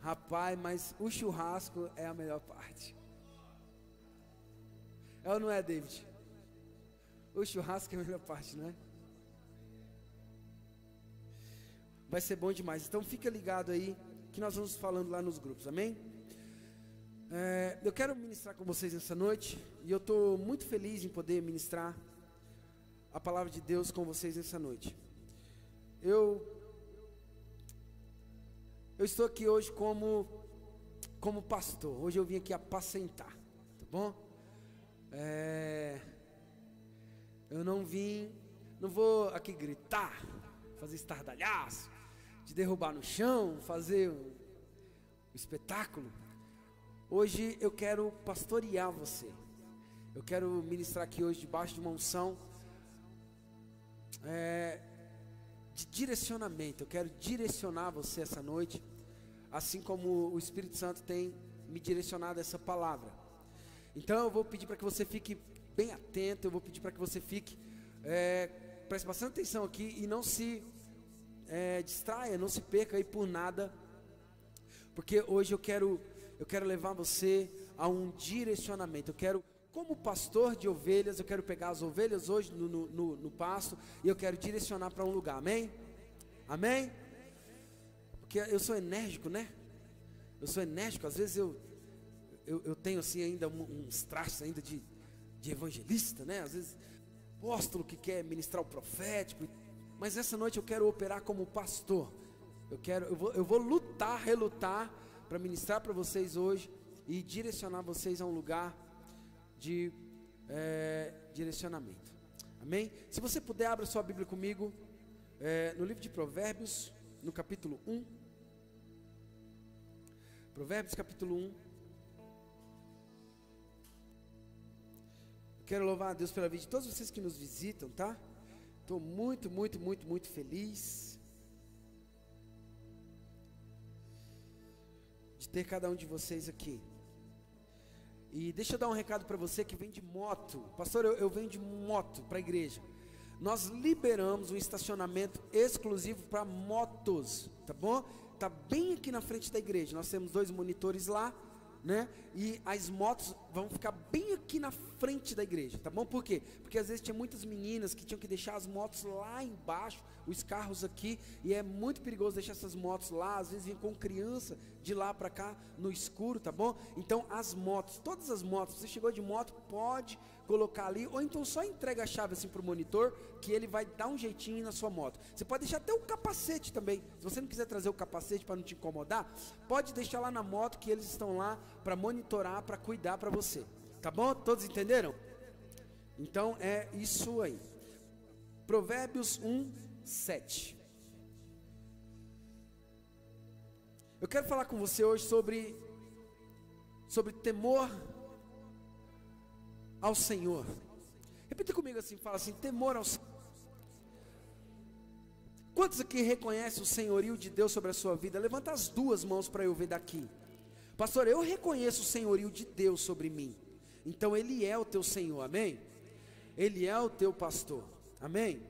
Rapaz, mas o churrasco é a melhor parte. É ou não é, David? O churrasco é a melhor parte, não é? Vai ser bom demais. Então fica ligado aí que nós vamos falando lá nos grupos, amém? Eu quero ministrar com vocês essa noite e eu estou muito feliz em poder ministrar a palavra de Deus com vocês essa noite. Eu estou aqui hoje como pastor. Hoje eu vim aqui apacentar, tá bom? Eu não vou aqui gritar, fazer estardalhaço, te derrubar no chão, fazer o espetáculo. Hoje eu quero pastorear você. Eu quero ministrar aqui hoje debaixo de uma unção de direcionamento. Eu quero direcionar você essa noite, assim como o Espírito Santo tem me direcionado essa palavra. Então eu vou pedir para que você fique bem atento. Eu vou pedir para que você fique preste bastante atenção aqui e não se distraia, não se perca aí por nada, porque hoje eu quero levar você a um direcionamento. Eu quero, como pastor de ovelhas, eu quero pegar as ovelhas hoje no pasto e eu quero direcionar para um lugar, amém? Amém? Porque eu sou enérgico, né? Eu sou enérgico, às vezes eu tenho assim ainda uns traços ainda de evangelista, né? Às vezes apóstolo que quer ministrar o profético, mas essa noite eu quero operar como pastor. Eu vou lutar, relutar para ministrar para vocês hoje e direcionar vocês a um lugar de direcionamento, amém? Se você puder, abra sua Bíblia comigo no livro de Provérbios, no capítulo 1. Provérbios capítulo 1. Quero louvar a Deus pela vida de todos vocês que nos visitam, tá? Estou muito feliz de ter cada um de vocês aqui. E deixa eu dar um recado para você que vem de moto. Pastor, eu venho de moto para a igreja. Nós liberamos um estacionamento exclusivo para motos, tá bom? Tá bem aqui na frente da igreja. Nós temos 2 monitores lá, né? E as motos vão ficar bem aqui na frente da igreja, tá bom? Por quê? Porque às vezes tinha muitas meninas que tinham que deixar as motos lá embaixo, os carros aqui, e é muito perigoso deixar essas motos lá. Às vezes vem com criança de lá para cá no escuro, tá bom? Então as motos, todas as motos, você chegou de moto, pode colocar ali, ou então só entrega a chave assim pro monitor, que ele vai dar um jeitinho na sua moto. Você pode deixar até o capacete também. Se você não quiser trazer o capacete para não te incomodar, pode deixar lá na moto, que eles estão lá para monitorar, para cuidar para você, tá bom? Todos entenderam? Então é isso aí. Provérbios 1:7. Eu quero falar com você hoje sobre temor ao Senhor. Repita comigo assim, fala assim: temor ao Senhor. Quantos aqui reconhecem o senhorio de Deus sobre a sua vida? Levanta as 2 mãos para eu ver daqui. Pastor, eu reconheço o senhorio de Deus sobre mim. Então Ele é o teu Senhor, amém? Ele é o teu pastor, amém?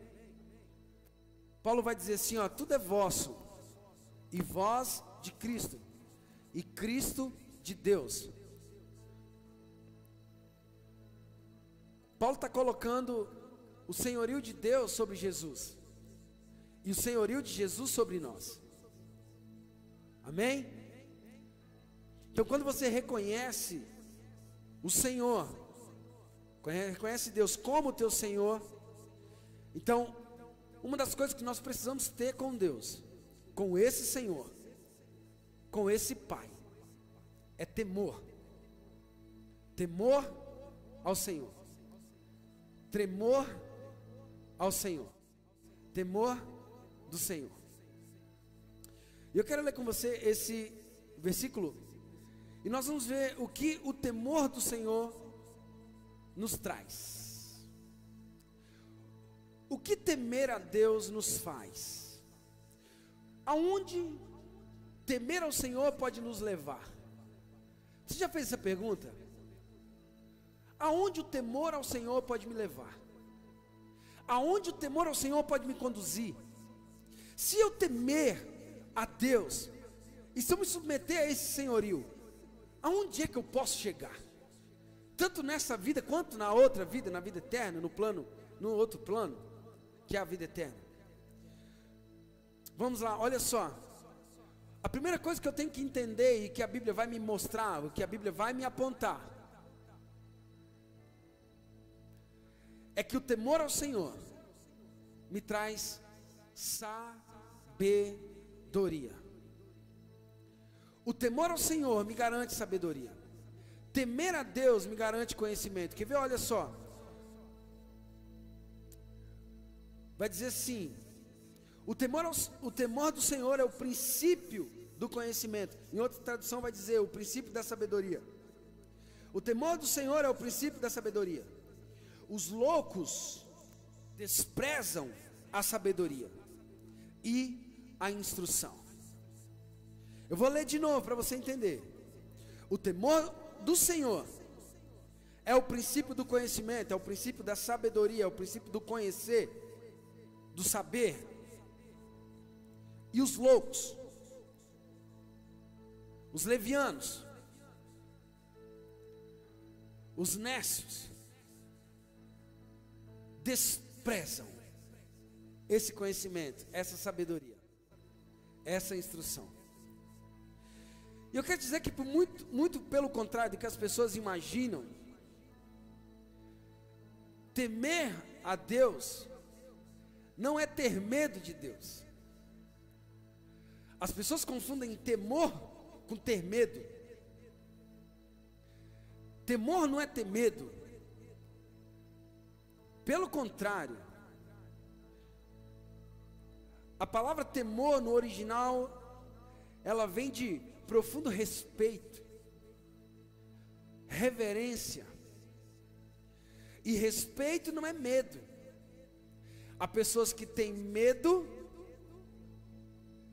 Paulo vai dizer assim, ó: tudo é vosso, e vós de Cristo, e Cristo de Deus. Paulo está colocando o senhorio de Deus sobre Jesus, e o senhorio de Jesus sobre nós, amém? Então quando você reconhece o Senhor, reconhece Deus como teu Senhor, então uma das coisas que nós precisamos ter com Deus, com esse Senhor, com esse Pai, é temor. Temor ao Senhor, tremor ao Senhor, temor do Senhor. E eu quero ler com você esse versículo, e nós vamos ver o que o temor do Senhor nos traz. O que temer a Deus nos faz? Aonde temer ao Senhor pode nos levar? Você já fez essa pergunta? Aonde o temor ao Senhor pode me levar? Aonde o temor ao Senhor pode me conduzir? Se eu temer a Deus, E se eu me submeter a esse senhorio, aonde é que eu posso chegar? Tanto nessa vida quanto na outra vida, na vida eterna, no outro plano, que é a vida eterna. Vamos lá, olha só. A primeira coisa que eu tenho que entender e que a Bíblia vai me mostrar, o que a Bíblia vai me apontar, é que o temor ao Senhor me traz sabedoria. O temor ao Senhor me garante sabedoria. Temer a Deus me garante conhecimento. Quer ver? Olha só. Vai dizer assim: o temor do Senhor é o princípio do conhecimento. Em outra tradução vai dizer o princípio da sabedoria. O temor do Senhor é o princípio da sabedoria. Os loucos desprezam a sabedoria e a instrução. Eu vou ler de novo para você entender. O temor do Senhor é o princípio do conhecimento, é o princípio da sabedoria, é o princípio do conhecer, do saber. E os loucos, os levianos, os nécios, desprezam esse conhecimento, essa sabedoria, essa instrução. E eu quero dizer que muito pelo contrário do que as pessoas imaginam, temer a Deus não é ter medo de Deus. As pessoas confundem temor com ter medo. Temor não é ter medo. Pelo contrário, a palavra temor no original, ela vem de profundo respeito, reverência. E respeito não é medo. Há pessoas que têm medo,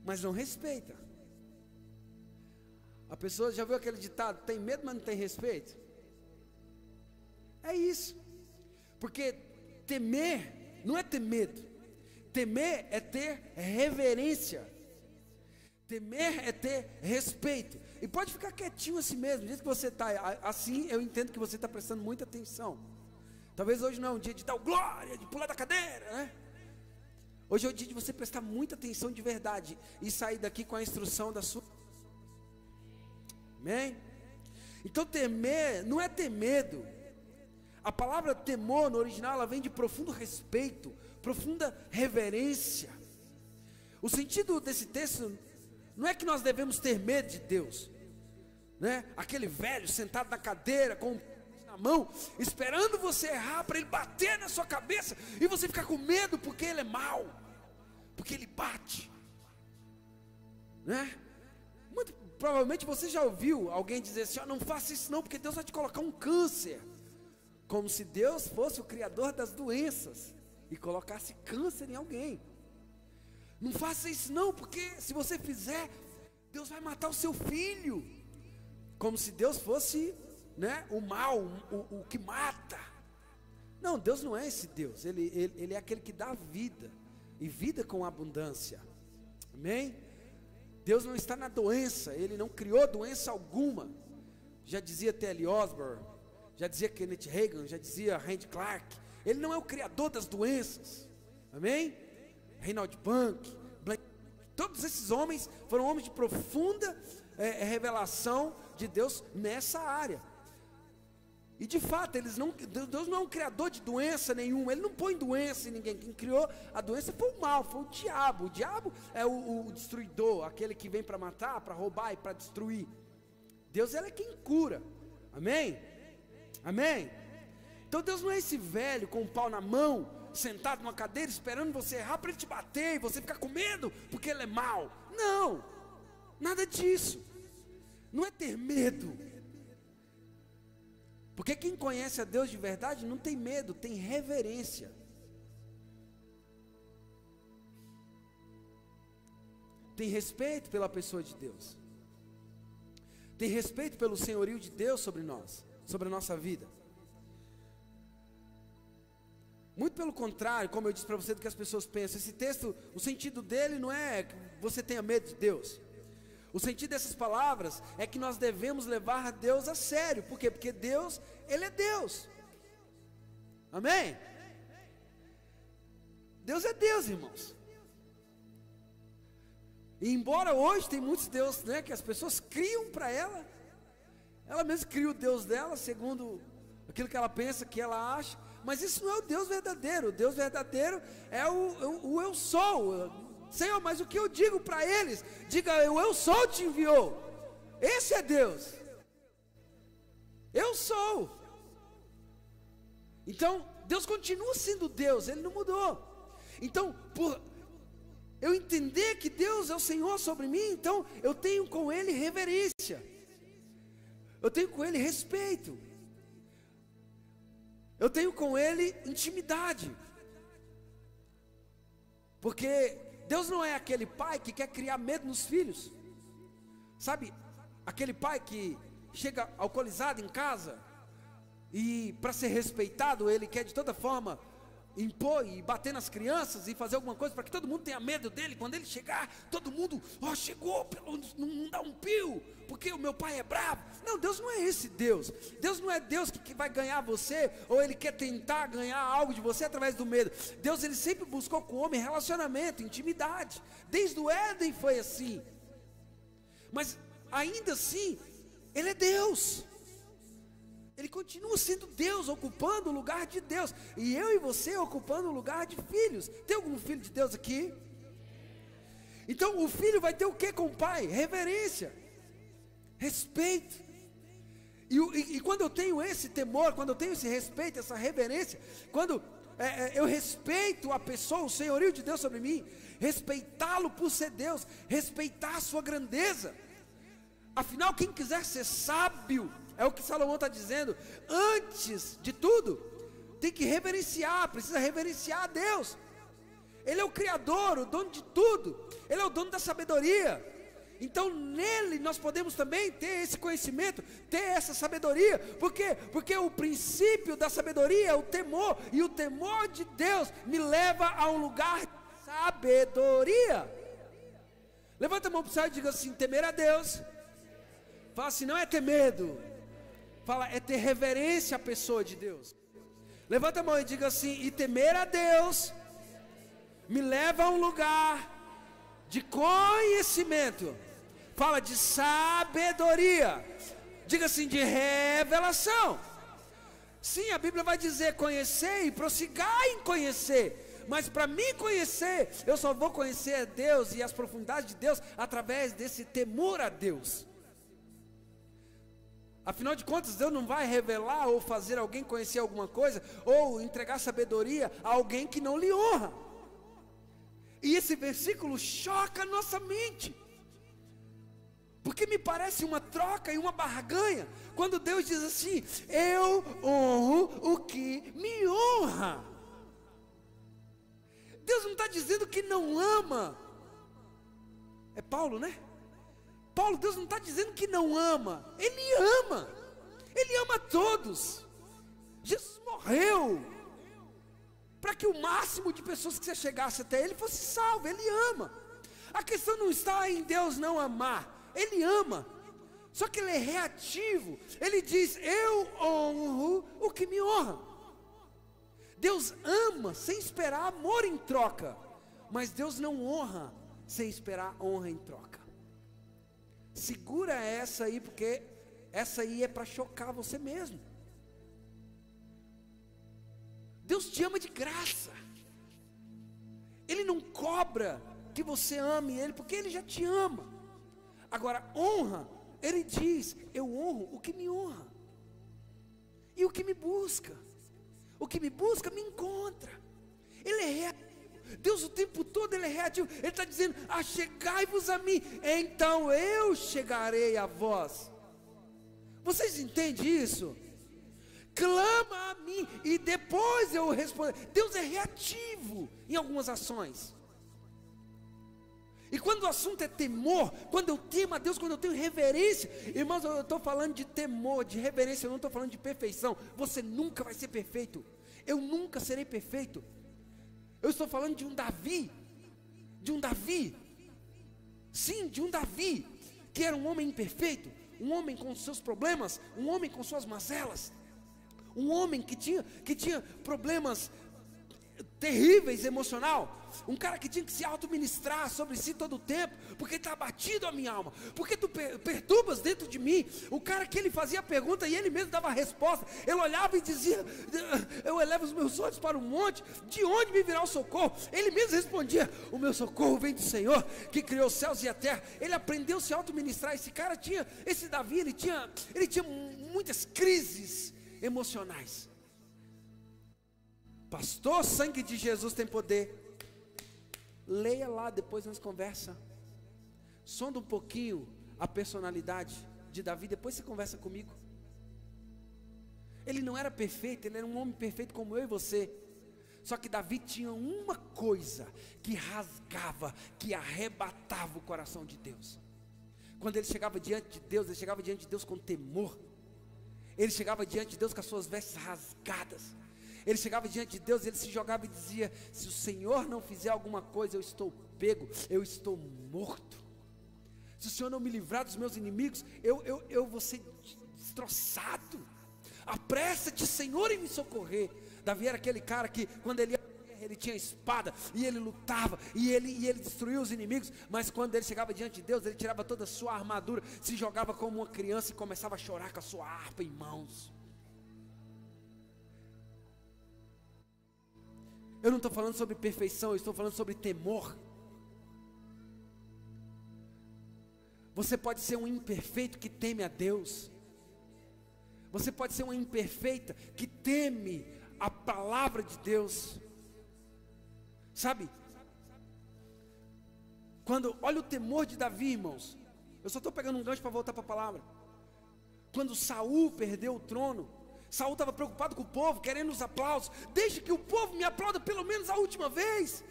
mas não respeita. A pessoa já viu aquele ditado: tem medo, mas não tem respeito? É isso. Porque temer não é ter medo. Temer é ter reverência. Temer é ter respeito. E pode ficar quietinho assim mesmo. Do jeito que você está assim, eu entendo que você está prestando muita atenção. Talvez hoje não é um dia de dar glória, de pular da cadeira, né? Hoje é o dia de você prestar muita atenção de verdade e sair daqui com a instrução da sua. Amém? Então temer não é ter medo. A palavra temor no original, ela vem de profundo respeito, profunda reverência. O sentido desse texto não é que nós devemos ter medo de Deus, né? Aquele velho sentado na cadeira com o na mão, esperando você errar para ele bater na sua cabeça e você ficar com medo porque ele é mau, porque ele bate, né? Muito provavelmente você já ouviu alguém dizer assim: não faça isso não, porque Deus vai te colocar um câncer. Como se Deus fosse o criador das doenças e colocasse câncer em alguém. Não faça isso não, porque se você fizer, Deus vai matar o seu filho. Como se Deus fosse, né, o mal, o que mata. Não, Deus não é esse Deus. Ele é aquele que dá vida, e vida com abundância. Amém? Deus não está na doença. Ele não criou doença alguma. Já dizia T.L. Osborne, já dizia Kenneth Hagin, já dizia Randy Clark. Ele não é o criador das doenças. Amém? Reinhard Bunke, todos esses homens foram homens de profunda revelação de Deus nessa área. E de fato, Deus não é um criador de doença nenhuma. Ele não põe doença em ninguém. Quem criou a doença foi o mal, foi o diabo. O diabo é o destruidor, aquele que vem para matar, para roubar e para destruir. Deus, ele é quem cura. Amém? Amém? Então Deus não é esse velho com um pau na mão, sentado numa cadeira esperando você errar para ele te bater e você ficar com medo porque ele é mau. Não, nada disso. Não é ter medo. Porque quem conhece a Deus de verdade não tem medo, tem reverência. Tem respeito pela pessoa de Deus. Tem respeito pelo senhorio de Deus sobre nós, sobre a nossa vida. Muito pelo contrário, como eu disse para você, do que as pessoas pensam. Esse texto, o sentido dele não é que você tenha medo de Deus. O sentido dessas palavras é que nós devemos levar Deus a sério. Por quê? Porque Deus, Ele é Deus. Amém? Deus é Deus, irmãos. E embora hoje tem muitos deuses, né, que as pessoas criam para ela mesma cria o Deus dela, segundo aquilo que ela pensa, que ela acha, mas isso não é o Deus verdadeiro. O Deus verdadeiro é o eu sou. Senhor, mas o que eu digo para eles? Diga, o eu sou te enviou. Esse é Deus. Eu sou. Então, Deus continua sendo Deus, Ele não mudou. Então, por eu entender que Deus é o Senhor sobre mim, então eu tenho com Ele reverência, eu tenho com Ele respeito, eu tenho com Ele intimidade, porque Deus não é aquele pai que quer criar medo nos filhos, sabe, aquele pai que chega alcoolizado em casa, e para ser respeitado, ele quer de toda forma impor e bater nas crianças e fazer alguma coisa para que todo mundo tenha medo dele. Quando ele chegar, todo mundo, chegou, não dá um pio, porque o meu pai é bravo. Não, Deus não é esse Deus. Deus não é Deus que vai ganhar você, ou Ele quer tentar ganhar algo de você através do medo. Deus, Ele sempre buscou com o homem relacionamento, intimidade. Desde o Éden foi assim. Mas ainda assim, Ele é Deus. Ele continua sendo Deus, ocupando o lugar de Deus. E eu e você ocupando o lugar de filhos. Tem algum filho de Deus aqui? Então o filho vai ter o que com o pai? Reverência, respeito. E quando eu tenho esse temor, quando eu tenho esse respeito, essa reverência, quando eu respeito a pessoa, o senhorio de Deus sobre mim, respeitá-lo por ser Deus, respeitar a sua grandeza. Afinal, quem quiser ser sábio, é o que Salomão está dizendo, antes de tudo, tem que reverenciar, precisa reverenciar a Deus. Ele é o Criador, o dono de tudo, Ele é o dono da sabedoria. Então nele nós podemos também ter esse conhecimento, ter essa sabedoria. Por quê? Porque o princípio da sabedoria é o temor, e o temor de Deus me leva a um lugar de sabedoria. Levanta a mão para o céu e diga assim: temer a Deus. Fala assim, não é ter medo. Fala, é ter reverência à pessoa de Deus. Levanta a mão e diga assim: e temer a Deus me leva a um lugar de conhecimento. Fala de sabedoria. Diga assim, de revelação. Sim, a Bíblia vai dizer conhecer e prossigar em conhecer. Mas para mim conhecer, eu só vou conhecer Deus e as profundidades de Deus através desse temor a Deus. Afinal de contas, Deus não vai revelar ou fazer alguém conhecer alguma coisa, ou entregar sabedoria a alguém que não lhe honra. E esse versículo choca a nossa mente, porque me parece uma troca e uma barganha, quando Deus diz assim: eu honro o que me honra. Deus não está dizendo que não ama. É Paulo, né? Paulo, Deus não está dizendo que não ama, Ele ama, Ele ama todos. Jesus morreu para que o máximo de pessoas que você chegasse até Ele fosse salvo. Ele ama. A questão não está em Deus não amar, Ele ama, só que Ele é reativo. Ele diz: eu honro o que me honra. Deus ama sem esperar amor em troca, mas Deus não honra sem esperar honra em troca. Segura essa aí, porque essa aí é para chocar você mesmo. Deus te ama de graça. Ele não cobra que você ame Ele, porque Ele já te ama. Agora, honra, Ele diz: eu honro o que me honra, e o que me busca. O que me busca me encontra. Ele é reativo. Deus o tempo todo Ele é reativo. Ele está dizendo: achegai-vos a mim, então eu chegarei a vós. Vocês entendem isso? Clama a mim e depois eu respondo. Deus é reativo em algumas ações. E quando o assunto é temor, quando eu temo a Deus, quando eu tenho reverência, irmãos, eu estou falando de temor, de reverência, eu não estou falando de perfeição. Você nunca vai ser perfeito, eu nunca serei perfeito. Eu estou falando de um Davi, sim, de um Davi, que era um homem imperfeito, um homem com seus problemas, um homem com suas mazelas, um homem que tinha problemas terríveis emocional, um cara que tinha que se auto-ministrar sobre si todo o tempo, porque está abatido a minha alma, porque tu perturbas dentro de mim. O cara que ele fazia a pergunta e ele mesmo dava a resposta, ele olhava e dizia: eu elevo os meus olhos para o monte, de onde me virá o socorro? Ele mesmo respondia: o meu socorro vem do Senhor, que criou os céus e a terra. Ele aprendeu a se auto-ministrar. Esse Davi, ele tinha muitas crises emocionais. Pastor, sangue de Jesus tem poder. Leia lá, depois nós conversa. Sonda um pouquinho a personalidade de Davi, depois você conversa comigo. Ele não era perfeito, ele era um homem perfeito como eu e você. Só que Davi tinha uma coisa que rasgava, que arrebatava o coração de Deus. Quando ele chegava diante de Deus, ele chegava diante de Deus com temor. Ele chegava diante de Deus com as suas vestes rasgadas. Ele chegava diante de Deus, ele se jogava e dizia: se o Senhor não fizer alguma coisa, eu estou pego, eu estou morto. Se o Senhor não me livrar dos meus inimigos, eu vou ser destroçado. Apressa-te, Senhor, em me socorrer. Davi era aquele cara que, quando ele tinha espada, e ele lutava, e ele destruía os inimigos. Mas quando ele chegava diante de Deus, ele tirava toda a sua armadura, se jogava como uma criança e começava a chorar com a sua harpa em mãos. Eu não estou falando sobre perfeição, eu estou falando sobre temor. Você pode ser um imperfeito que teme a Deus. Você pode ser uma imperfeita que teme a palavra de Deus. Sabe? Olha o temor de Davi, irmãos. Eu só estou pegando um gancho para voltar para a palavra. Quando Saul perdeu o trono, Saul estava preocupado com o povo, querendo os aplausos. Deixa que o povo me aplauda pelo menos a última vez.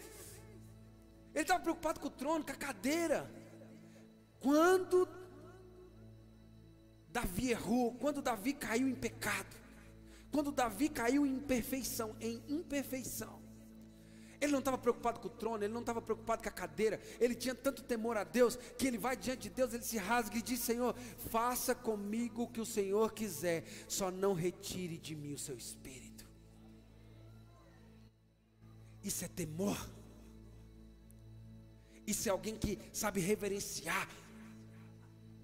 Ele estava preocupado com o trono, com a cadeira. Quando Davi errou, quando Davi caiu em pecado, quando Davi caiu em imperfeição, ele não estava preocupado com o trono, ele não estava preocupado com a cadeira, ele tinha tanto temor a Deus, que ele vai diante de Deus, ele se rasga e diz: Senhor, faça comigo o que o Senhor quiser, só não retire de mim o seu espírito. Isso é temor. Isso é alguém que sabe reverenciar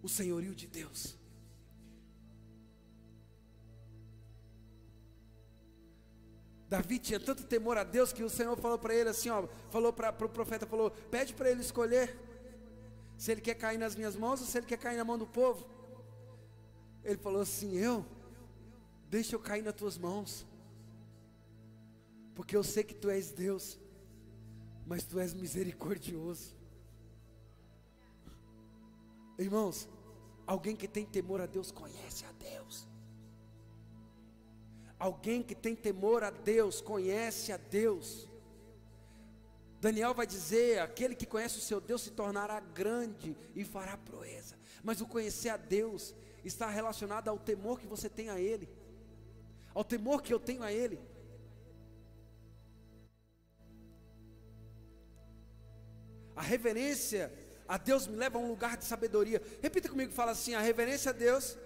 o senhorio de Deus. Davi tinha tanto temor a Deus que o Senhor falou para ele assim, falou para o profeta, pede para ele escolher se ele quer cair nas minhas mãos ou se ele quer cair na mão do povo. Ele falou assim: deixa eu cair nas tuas mãos, porque eu sei que tu és Deus, mas tu és misericordioso. Irmãos, alguém que tem temor a Deus conhece a Deus. Alguém que tem temor a Deus conhece a Deus. Daniel vai dizer: aquele que conhece o seu Deus se tornará grande e fará proeza. Mas o conhecer a Deus está relacionado ao temor que você tem a Ele, ao temor que eu tenho a Ele. A reverência a Deus me leva a um lugar de sabedoria. Repita comigo, fala assim: a reverência a Deus,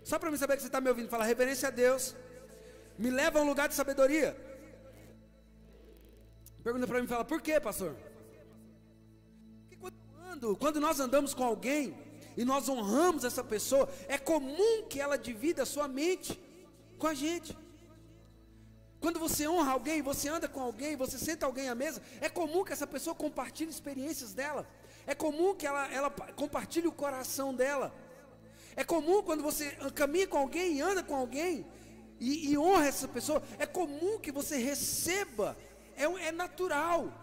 só para mim saber que você está me ouvindo, fala: a reverência a Deus me leva a um lugar de sabedoria. Pergunta para mim, fala: por quê, pastor? Porque quando nós andamos com alguém e nós honramos essa pessoa, é comum que ela divida a sua mente com a gente. Quando você honra alguém, você anda com alguém, você senta alguém à mesa, é comum que essa pessoa compartilhe experiências dela. É comum que ela compartilhe o coração dela. É comum quando você caminha com alguém e anda com alguém e honra essa pessoa, é comum que você receba, é natural.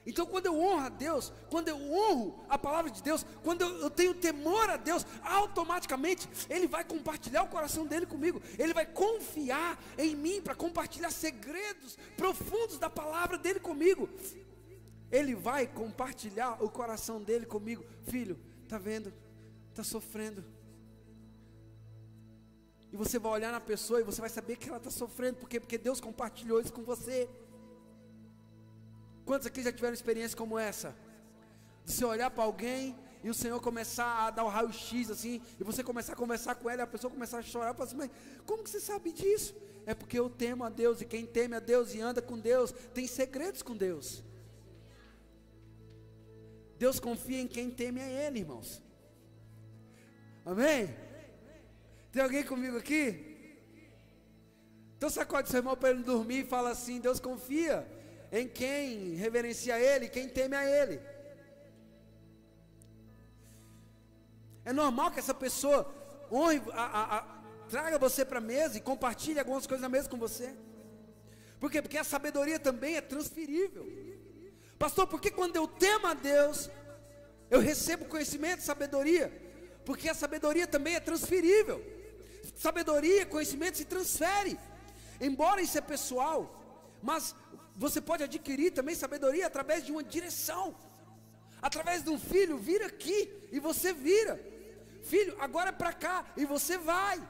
Então quando eu honro a Deus, quando eu honro a palavra de Deus, quando eu tenho temor a Deus, automaticamente Ele vai compartilhar o coração dele comigo. Ele vai confiar em mim para compartilhar segredos profundos da palavra dele comigo. Ele vai compartilhar o coração dele comigo. Filho, está vendo? Está sofrendo. E você vai olhar na pessoa e você vai saber que ela está sofrendo. Por quê? Porque Deus compartilhou isso com você. Quantos aqui já tiveram experiência como essa? De você olhar para alguém e o Senhor começar a dar o raio-x assim, e você começar a conversar com ela, e a pessoa começar a chorar, eu falo assim, mas como que você sabe disso? É porque eu temo a Deus, e quem teme a Deus e anda com Deus, tem segredos com Deus. Deus confia em quem teme a Ele, irmãos. Amém? Tem alguém comigo aqui? Então sacode seu irmão para ele dormir e fala assim, Deus confia em quem reverencia a Ele, quem teme a Ele. É normal que essa pessoa honre, traga você para a mesa e compartilhe algumas coisas na mesa com você. Por quê? Porque a sabedoria também é transferível. Pastor, por que quando eu temo a Deus, eu recebo conhecimento, sabedoria? Porque a sabedoria também é transferível. Sabedoria, conhecimento se transfere. Embora isso é pessoal, mas você pode adquirir também sabedoria através de uma direção. Através de um filho, vira aqui, e você vira. Filho, agora é para cá, e você vai.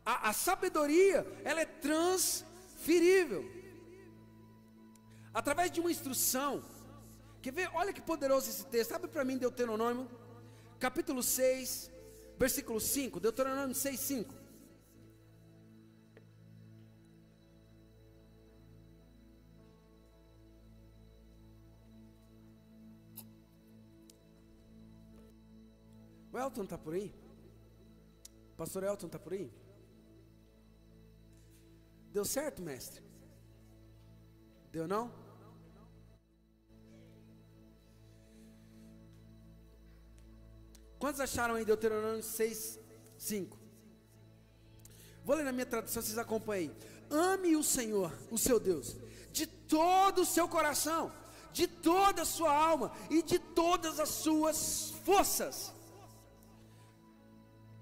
A sabedoria, ela é transferível. Através de uma instrução. Quer ver? Olha que poderoso esse texto. Abre para mim Deuteronômio, capítulo 6, versículo 5. Deuteronômio 6, 5. O Elton está por aí? Pastor Elton está por aí? Deu certo, mestre? Deu não? Quantos acharam aí Deuteronômio 6, 5? Vou ler na minha tradução, vocês acompanhem. Ame o Senhor, o seu Deus, de todo o seu coração, de toda a sua alma e de todas as suas forças.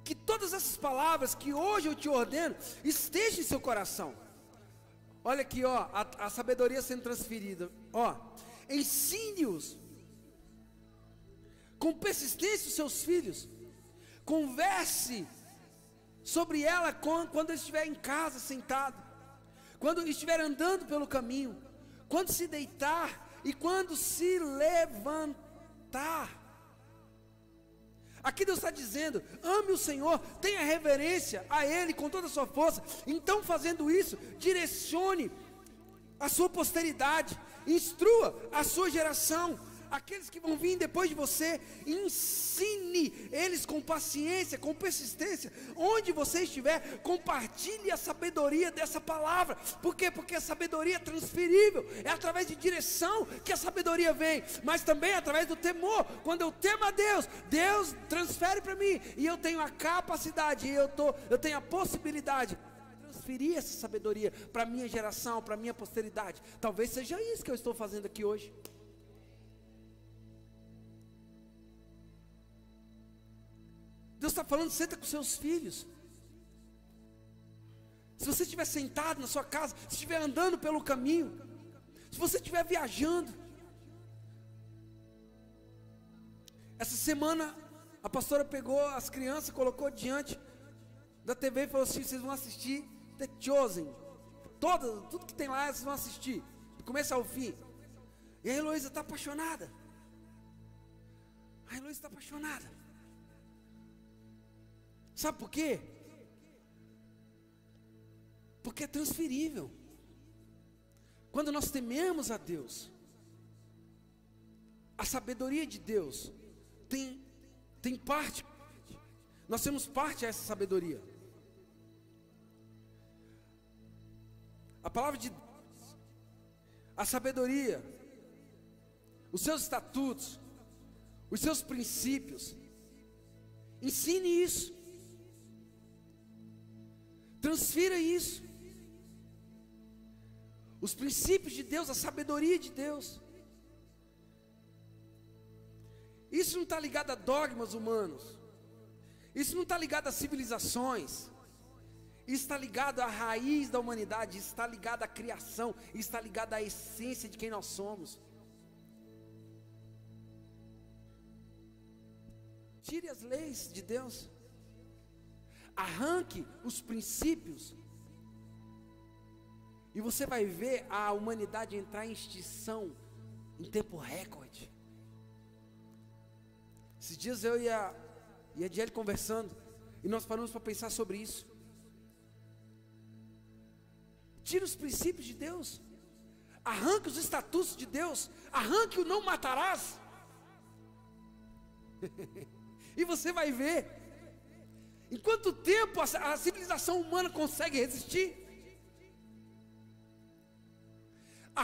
Que todas essas palavras que hoje eu te ordeno estejam em seu coração. Olha aqui, ó, a sabedoria sendo transferida. Ó, ensine-os com persistência os seus filhos. Converse sobre ela quando estiver em casa sentado, quando estiver andando pelo caminho, quando se deitar e quando se levantar. Aqui Deus está dizendo, ame o Senhor, tenha reverência a Ele com toda a sua força. Então fazendo isso, direcione a sua posteridade, instrua a sua geração, aqueles que vão vir depois de você, ensine eles com paciência, com persistência, onde você estiver, compartilhe a sabedoria dessa palavra. Por quê? Porque a sabedoria é transferível, é através de direção que a sabedoria vem, mas também através do temor. Quando eu temo a Deus, Deus transfere para mim, e eu tenho a capacidade, eu tenho a possibilidade de transferir essa sabedoria para a minha geração, para a minha posteridade. Talvez seja isso que eu estou fazendo aqui hoje. Deus está falando, senta com seus filhos. Se você estiver sentado na sua casa, se estiver andando pelo caminho, se você estiver viajando. Essa semana, a pastora pegou as crianças, colocou diante da TV e falou assim, vocês vão assistir The Chosen. Tudo que tem lá, vocês vão assistir, do começo ao fim. E a Heloísa está apaixonada. A Heloísa está apaixonada. Sabe por quê? Porque é transferível. Quando nós tememos a Deus, a sabedoria de Deus tem parte, nós temos parte a essa sabedoria. A palavra de Deus, a sabedoria, os seus estatutos, os seus princípios, ensine isso. Transfira isso. Os princípios de Deus, a sabedoria de Deus. Isso não está ligado a dogmas humanos. Isso não está ligado a civilizações. Isso está ligado à raiz da humanidade. Isso está ligado à criação. Isso está ligado à essência de quem nós somos. Tire as leis de Deus. Arranque os princípios, e você vai ver a humanidade entrar em extinção em tempo recorde. Esses dias eu e a Adiele conversando, e nós paramos para pensar sobre isso. Tira os princípios de Deus, arranque os estatutos de Deus, arranque o não matarás, e você vai ver, em quanto tempo a civilização humana consegue resistir.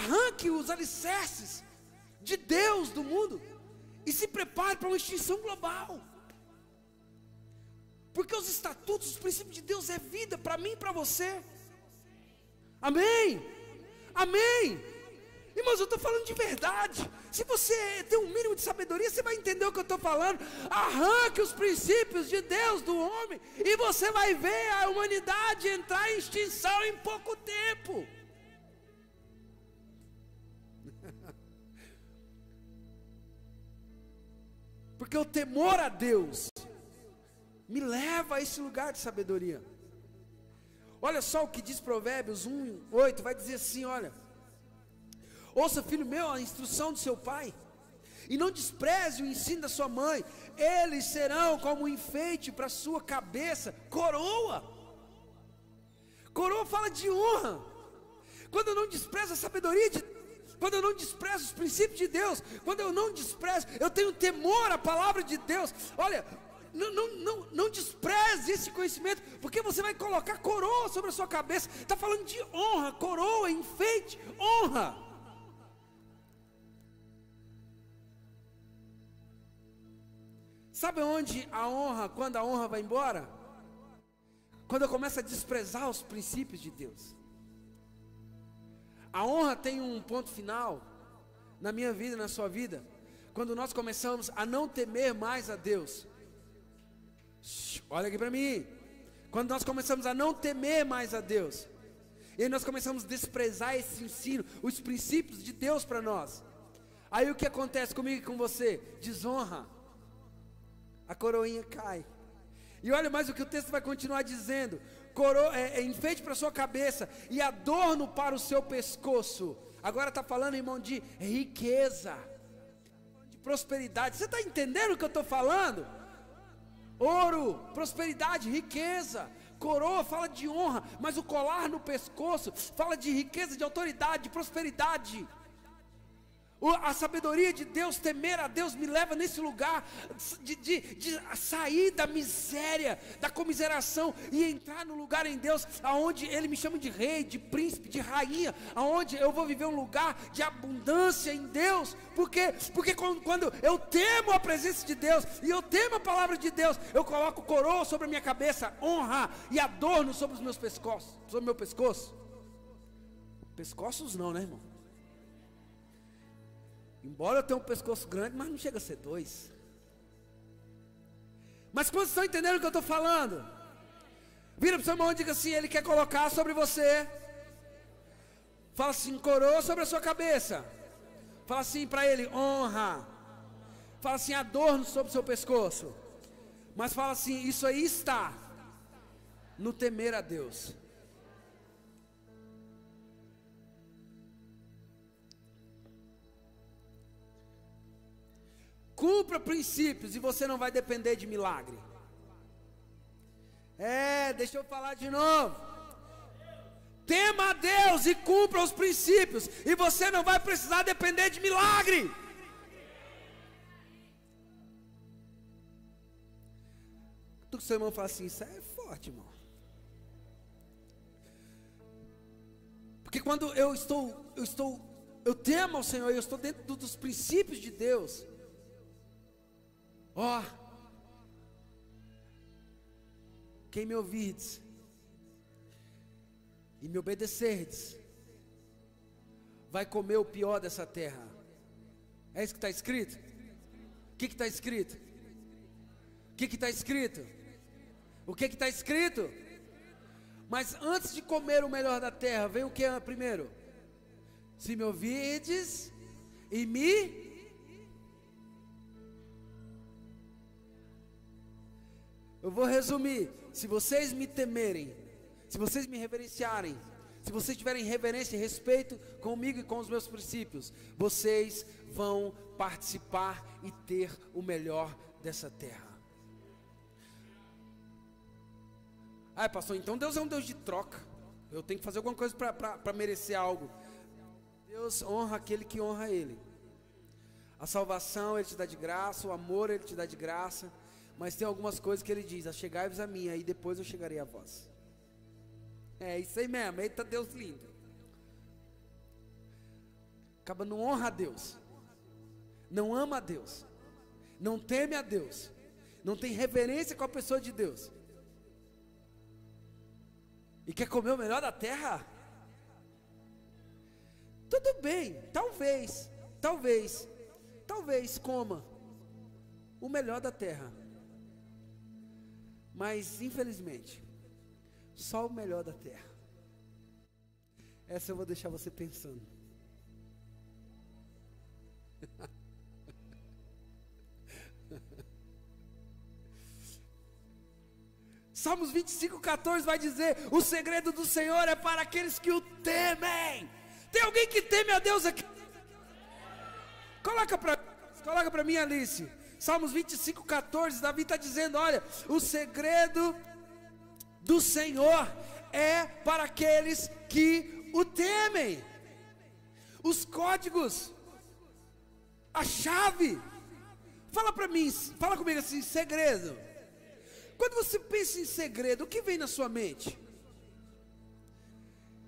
Arranque os alicerces de Deus do mundo, e se prepare para uma extinção global, porque os estatutos, os princípios de Deus é vida para mim e para você. Amém? Amém? Irmãos, eu estou falando de verdade. Se você tem um mínimo de sabedoria, você vai entender o que eu estou falando. Arranque os princípios de Deus do homem, e você vai ver a humanidade entrar em extinção em pouco tempo. Porque o temor a Deus me leva a esse lugar de sabedoria. Olha só o que diz Provérbios 1:8, vai dizer assim, olha: ouça, filho meu, a instrução do seu pai, e não despreze o ensino da sua mãe, eles serão como um enfeite para a sua cabeça, coroa. Coroa fala de honra. Quando eu não desprezo a sabedoria de Deus, quando eu não desprezo os princípios de Deus, quando eu não desprezo, eu tenho temor à palavra de Deus, olha, não despreze esse conhecimento, porque você vai colocar coroa sobre a sua cabeça. Está falando de honra, coroa, enfeite, honra. Sabe onde a honra, quando a honra vai embora? Quando eu começo a desprezar os princípios de Deus. A honra tem um ponto final na minha vida e na sua vida, quando nós começamos a não temer mais a Deus. Olha aqui para mim. Quando nós começamos a não temer mais a Deus, e aí nós começamos a desprezar esse ensino, os princípios de Deus para nós, aí o que acontece comigo e com você? Desonra. A coroinha cai. E olha mais o que o texto vai continuar dizendo: enfeite para a sua cabeça e adorno para o seu pescoço. Agora está falando, irmão, de riqueza, de prosperidade. Você está entendendo o que eu estou falando? Ouro, prosperidade, riqueza. Coroa fala de honra, mas o colar no pescoço fala de riqueza, de autoridade, de prosperidade. A sabedoria de Deus, temer a Deus, me leva nesse lugar de sair da miséria, da comiseração, e entrar no lugar em Deus, aonde Ele me chama de rei, de príncipe, de rainha, aonde eu vou viver um lugar de abundância em Deus. Porque quando eu temo a presença de Deus, e eu temo a palavra de Deus, eu coloco coroa sobre a minha cabeça, honra e adorno sobre os meus pescoços, sobre o meu pescoço. Pescoços não, né, irmão? Embora eu tenha um pescoço grande, mas não chega a ser 2. Mas quando vocês estão entendendo o que eu estou falando? Vira para o seu irmão e diga assim: Ele quer colocar sobre você. Fala assim: coroa sobre a sua cabeça. Fala assim para ele: honra. Fala assim: adorno sobre o seu pescoço. Mas fala assim: isso aí está no temer a Deus. Cumpra princípios e você não vai depender de milagre. Deixa eu falar de novo. Tema a Deus e cumpra os princípios, e você não vai precisar depender de milagre. Tu que seu irmão fala assim: isso é forte, irmão. Porque quando eu temo ao Senhor, eu estou dentro dos princípios de Deus. Quem me ouvirdes e me obedecerdes, vai comer o pior dessa terra. É isso que está escrito? O que está escrito? O que está escrito? O que está escrito? Mas antes de comer o melhor da terra, vem o que primeiro? Se me ouvirdes e me... Eu vou resumir: se vocês me temerem, se vocês me reverenciarem, se vocês tiverem reverência e respeito comigo e com os meus princípios, vocês vão participar e ter o melhor dessa terra. Ah, pastor, então Deus é um Deus de troca. Eu tenho que fazer alguma coisa para merecer algo. Deus honra aquele que honra Ele. A salvação Ele te dá de graça, o amor Ele te dá de graça. Mas tem algumas coisas que Ele diz: achegai-vos a mim, aí depois eu chegarei a vós. É isso aí mesmo, eita Deus lindo. Acaba não honra a Deus, não ama a Deus, não teme a Deus, não tem reverência com a pessoa de Deus, e quer comer o melhor da terra. Tudo bem, talvez coma o melhor da terra, mas infelizmente só o melhor da terra. Essa eu vou deixar você pensando. Salmos 25:14 vai dizer: o segredo do Senhor é para aqueles que o temem. Tem alguém que teme a Deus aqui? Coloca para mim, Alice. Salmos 25:14, Davi está dizendo: olha, o segredo do Senhor é para aqueles que o temem. Os códigos, a chave. Fala para mim, fala comigo assim: segredo. Quando você pensa em segredo, o que vem na sua mente?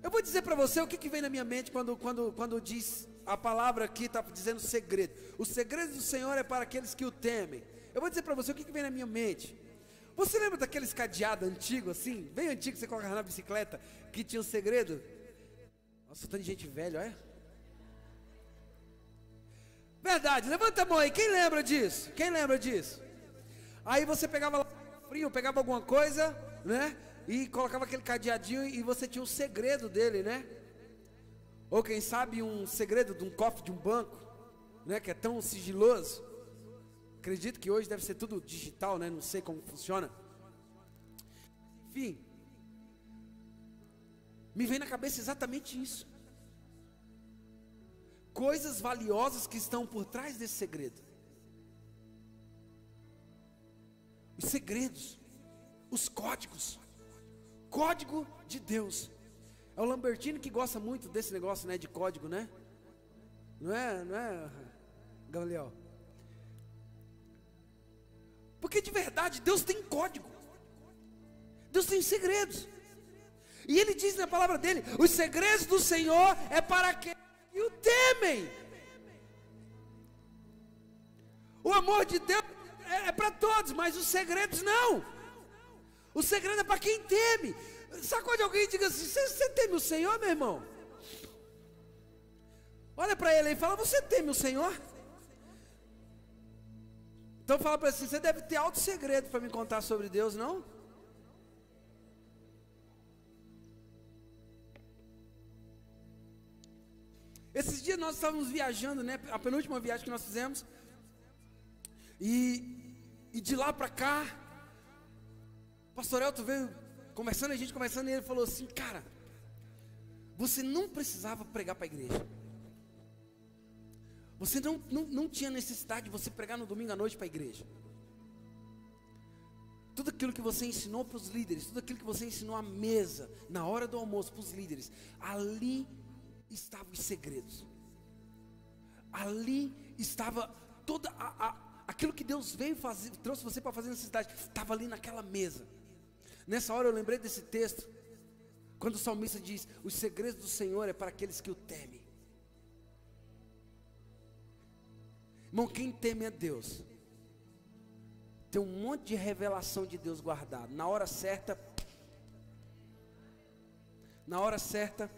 Eu vou dizer para você o que vem na minha mente quando diz a palavra aqui, está dizendo segredo. O segredo do Senhor é para aqueles que o temem. Eu vou dizer para você o que vem na minha mente. Você lembra daqueles cadeados antigos assim, bem antigo, que você colocava na bicicleta, que tinha um segredo? Nossa, tanto de gente velha, olha. Verdade, levanta a mão aí, quem lembra disso? Quem lembra disso? Aí você pegava lá frio, pegava alguma coisa, né? E colocava aquele cadeadinho e você tinha um segredo dele, né? Ou quem sabe um segredo de um cofre de um banco, né? Que é tão sigiloso. Acredito que hoje deve ser tudo digital, né? Não sei como funciona. Enfim, me vem na cabeça exatamente isso. Coisas valiosas que estão por trás desse segredo. Os segredos, os códigos. Código de Deus. É o Lambertino que gosta muito desse negócio, né, de código, né? Não é, Gabriel? Porque de verdade Deus tem código. Deus tem segredos. E Ele diz na palavra dele: os segredos do Senhor é para aqueles que o temem. O amor de Deus é para todos, mas os segredos não. O segredo é para quem teme. Sacode alguém e diga assim: você teme o Senhor, meu irmão? Olha para ele e fala: você teme o Senhor? Então fala para ele assim: você deve ter alto segredo para me contar sobre Deus, não? Esses dias nós estávamos viajando, né? A penúltima viagem que nós fizemos. E de lá para cá, o pastor Elton veio conversando, a gente conversando, e ele falou assim: cara, você não precisava pregar para a igreja. Você não tinha necessidade de você pregar no domingo à noite para a igreja. Tudo aquilo que você ensinou para os líderes, tudo aquilo que você ensinou à mesa, na hora do almoço para os líderes, ali estavam os segredos. Ali estava toda aquilo que Deus veio fazer, trouxe você para fazer necessidade, estava ali naquela mesa. Nessa hora eu lembrei desse texto, quando o salmista diz: os segredos do Senhor é para aqueles que o temem. Irmão, quem teme a Deus tem um monte de revelação de Deus guardado. Na hora certa, na hora certa,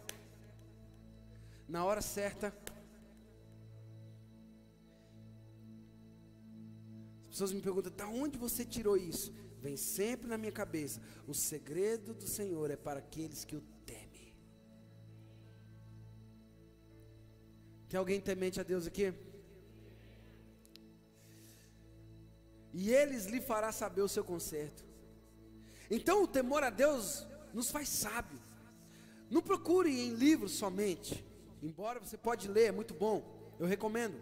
na hora certa. As pessoas me perguntam: de onde você tirou isso? Vem sempre na minha cabeça: o segredo do Senhor é para aqueles que o temem. Tem alguém temente a Deus aqui? E eles lhe fará saber o seu conserto. Então o temor a Deus nos faz sábio. Não procure em livros somente, embora você pode ler, é muito bom, eu recomendo.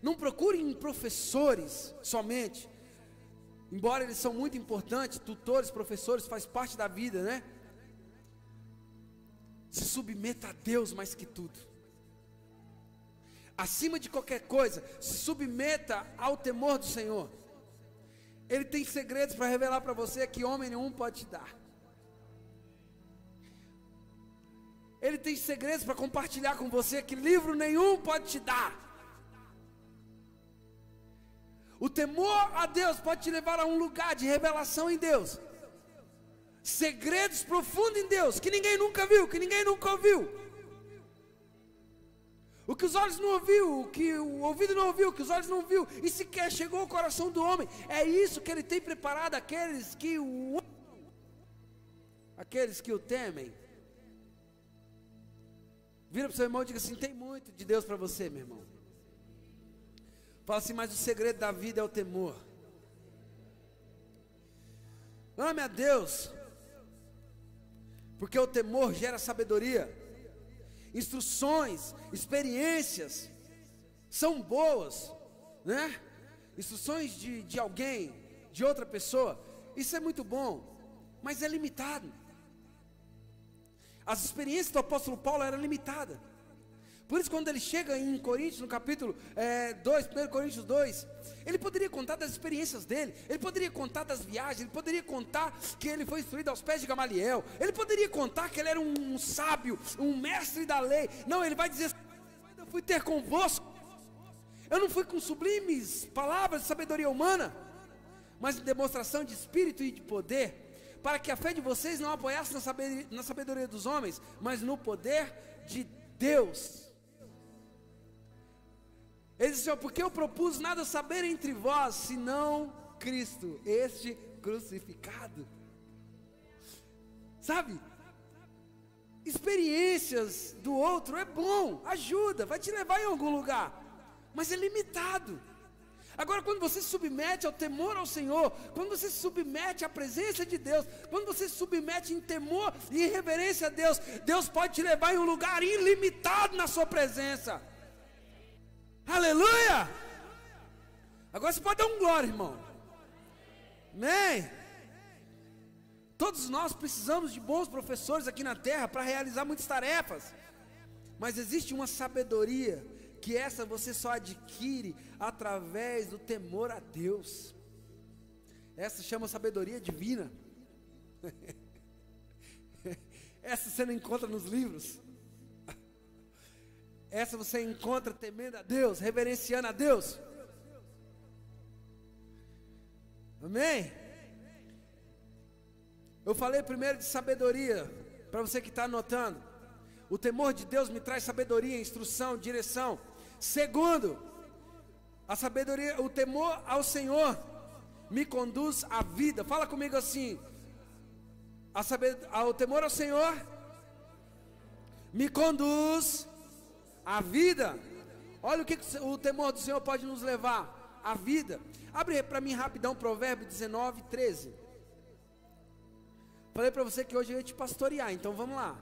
Não procure em professores somente, embora eles são muito importantes, tutores, professores, faz parte da vida, né? Se submeta a Deus mais que tudo. Acima de qualquer coisa, se submeta ao temor do Senhor. Ele tem segredos para revelar para você que homem nenhum pode te dar. Ele tem segredos para compartilhar com você que livro nenhum pode te dar. O temor a Deus pode te levar a um lugar de revelação em Deus. Segredos profundos em Deus, que ninguém nunca viu, que ninguém nunca ouviu. O que os olhos não ouviu, o que o ouvido não ouviu, o que os olhos não viu, e sequer chegou ao coração do homem. É isso que Ele tem preparado àqueles que o temem. Vira para o seu irmão e diga assim: tem muito de Deus para você, meu irmão. Fala assim: mas o segredo da vida é o temor. Ame a Deus, porque o temor gera sabedoria. Instruções, experiências são boas, né? Instruções de alguém, de outra pessoa, isso é muito bom, mas é limitado. As experiências do apóstolo Paulo eram limitadas. Por isso, quando ele chega em Coríntios, no capítulo 2, 1 Coríntios 2, ele poderia contar das experiências dele, ele poderia contar das viagens, ele poderia contar que ele foi instruído aos pés de Gamaliel, ele poderia contar que ele era um sábio, um mestre da lei. Não, ele vai dizer: eu fui ter convosco, eu não fui com sublimes palavras de sabedoria humana, mas em demonstração de espírito e de poder, para que a fé de vocês não apoiasse na sabedoria dos homens, mas no poder de Deus. Ele disse: porque eu propus nada saber entre vós, senão Cristo, este crucificado. Sabe? Experiências do outro é bom, ajuda, vai te levar em algum lugar, mas é limitado. Agora, quando você se submete ao temor ao Senhor, quando você se submete à presença de Deus, quando você se submete em temor e em reverência a Deus, Deus pode te levar em um lugar ilimitado na sua presença. Aleluia! Agora você pode dar um glória, irmão. Amém? Todos nós precisamos de bons professores aqui na terra para realizar muitas tarefas, mas existe uma sabedoria que essa você só adquire através do temor a Deus. Essa chama sabedoria divina. Essa você não encontra nos livros. Essa você encontra temendo a Deus, reverenciando a Deus. Amém? Eu falei primeiro de sabedoria, para você que está anotando. O temor de Deus me traz sabedoria, instrução, direção. Segundo, a sabedoria, o temor ao Senhor me conduz à vida. Fala comigo assim: o temor ao Senhor me conduz à vida. Olha o que o temor do Senhor pode nos levar à vida. Abre para mim rapidão Provérbios 19, 13. Falei para você que hoje eu ia te pastorear, então vamos lá.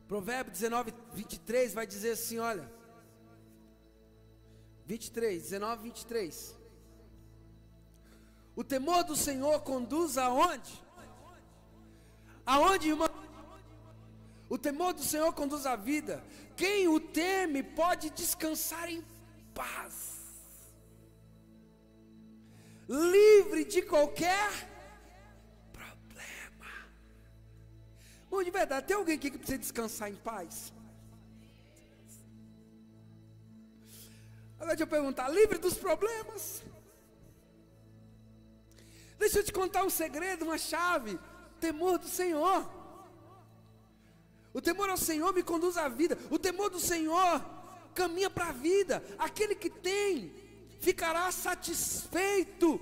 Provérbios 19, 23 vai dizer assim, olha. 19, 23. O temor do Senhor conduz aonde? Aonde, irmão? O temor do Senhor conduz à vida. Quem o teme pode descansar em paz, livre de qualquer problema. Bom, de verdade, tem alguém aqui que precisa descansar em paz? Agora deixa eu perguntar: livre dos problemas? Deixa eu te contar um segredo, uma chave. Temor do Senhor. O temor ao Senhor me conduz à vida. O temor do Senhor caminha para a vida. Aquele que tem ficará satisfeito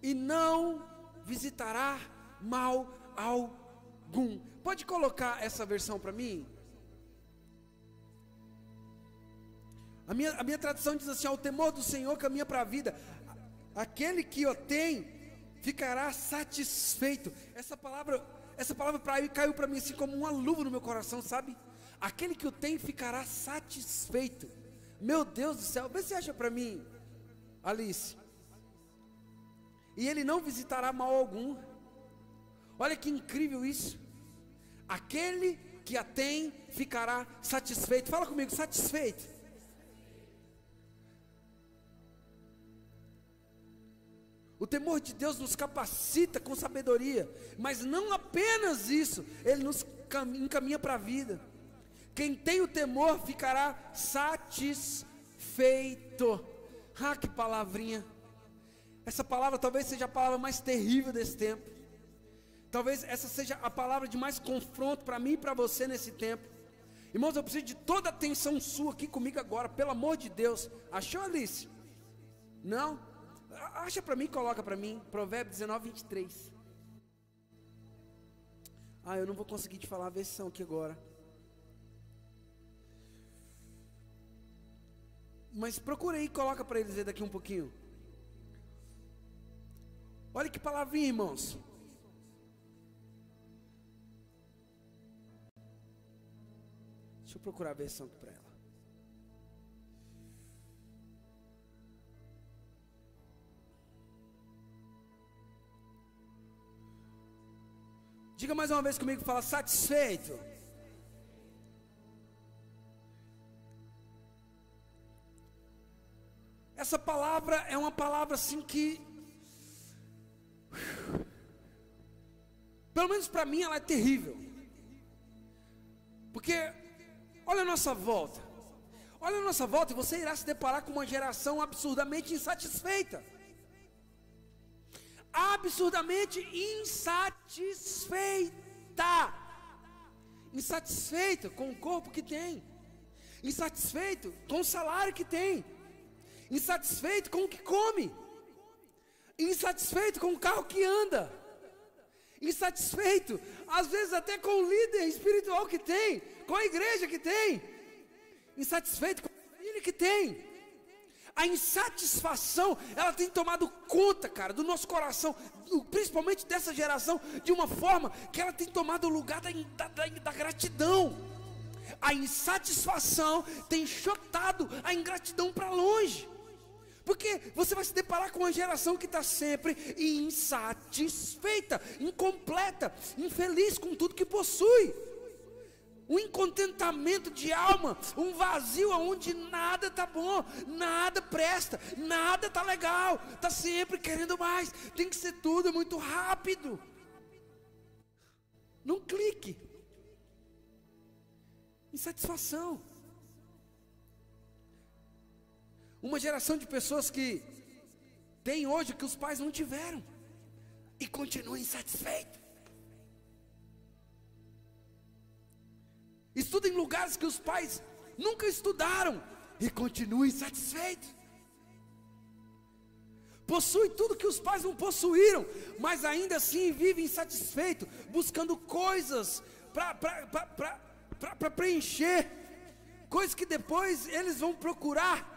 e não visitará mal algum. Pode colocar essa versão para mim? A minha tradução diz assim: o temor do Senhor caminha para a vida. Aquele que o tem ficará satisfeito. Essa palavra essa palavra caiu para mim assim como uma luva no meu coração, sabe? Aquele que o tem ficará satisfeito. Meu Deus do céu, vê se acha para mim, Alice. E ele não visitará mal algum. Olha que incrível isso. Aquele que a tem ficará satisfeito. Fala comigo, satisfeito. O temor de Deus nos capacita com sabedoria, mas não apenas isso, ele nos encaminha para a vida. Quem tem o temor ficará satisfeito. Ah, que palavrinha. Essa palavra talvez seja a palavra mais terrível desse tempo. Talvez essa seja a palavra de mais confronto para mim e para você nesse tempo. Irmãos, eu preciso de toda a atenção sua aqui comigo agora, pelo amor de Deus. Achou, Alice? Não? Acha para mim, coloca para mim. Provérbios 19, 23. Eu não vou conseguir te falar a versão aqui agora. Mas procura aí e coloca para eles ver daqui um pouquinho. Olha que palavrinha, irmãos. Deixa eu procurar a versão aqui para ela. Diga mais uma vez comigo, fala satisfeito. Essa palavra é uma palavra assim que, pelo menos para mim, ela é terrível. Porque olha a nossa volta. Olha a nossa volta e você irá se deparar com uma geração absurdamente insatisfeita. Absurdamente insatisfeita. Insatisfeita com o corpo que tem. Insatisfeito com o salário que tem. Insatisfeito com o que come. Insatisfeito com o carro que anda. Insatisfeito, às vezes até com o líder espiritual que tem, com a igreja que tem. Insatisfeito com a família que tem. A insatisfação, ela tem tomado conta, cara, do nosso coração, principalmente dessa geração, de uma forma que ela tem tomado o lugar da gratidão. A insatisfação tem chutado a ingratidão para longe. Porque você vai se deparar com uma geração que está sempre insatisfeita, incompleta, infeliz com tudo que possui. Um incontentamento de alma, um vazio onde nada está bom, nada presta, nada está legal, está sempre querendo mais, tem que ser tudo muito rápido. Não clique. Insatisfação. Uma geração de pessoas que tem hoje o que os pais não tiveram e continuam insatisfeitos. Estuda em lugares que os pais nunca estudaram e continuam insatisfeitos. Possui tudo que os pais não possuíram, mas ainda assim vive insatisfeito, buscando coisas para preencher, coisas que depois eles vão procurar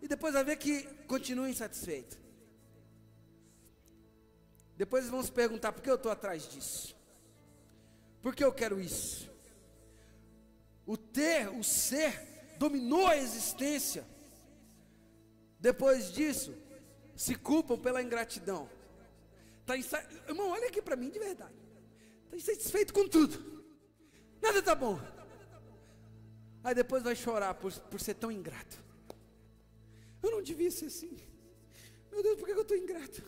e depois vai ver que continua insatisfeito. Depois eles vão se perguntar: por que eu estou atrás disso? Por que eu quero isso? O ser dominou a existência. Depois disso, se culpam pela ingratidão. Irmão, olha aqui para mim de verdade. Está insatisfeito com tudo. Nada está bom. Aí depois vai chorar por ser tão ingrato. Eu não devia ser assim. Meu Deus, por que eu estou ingrato?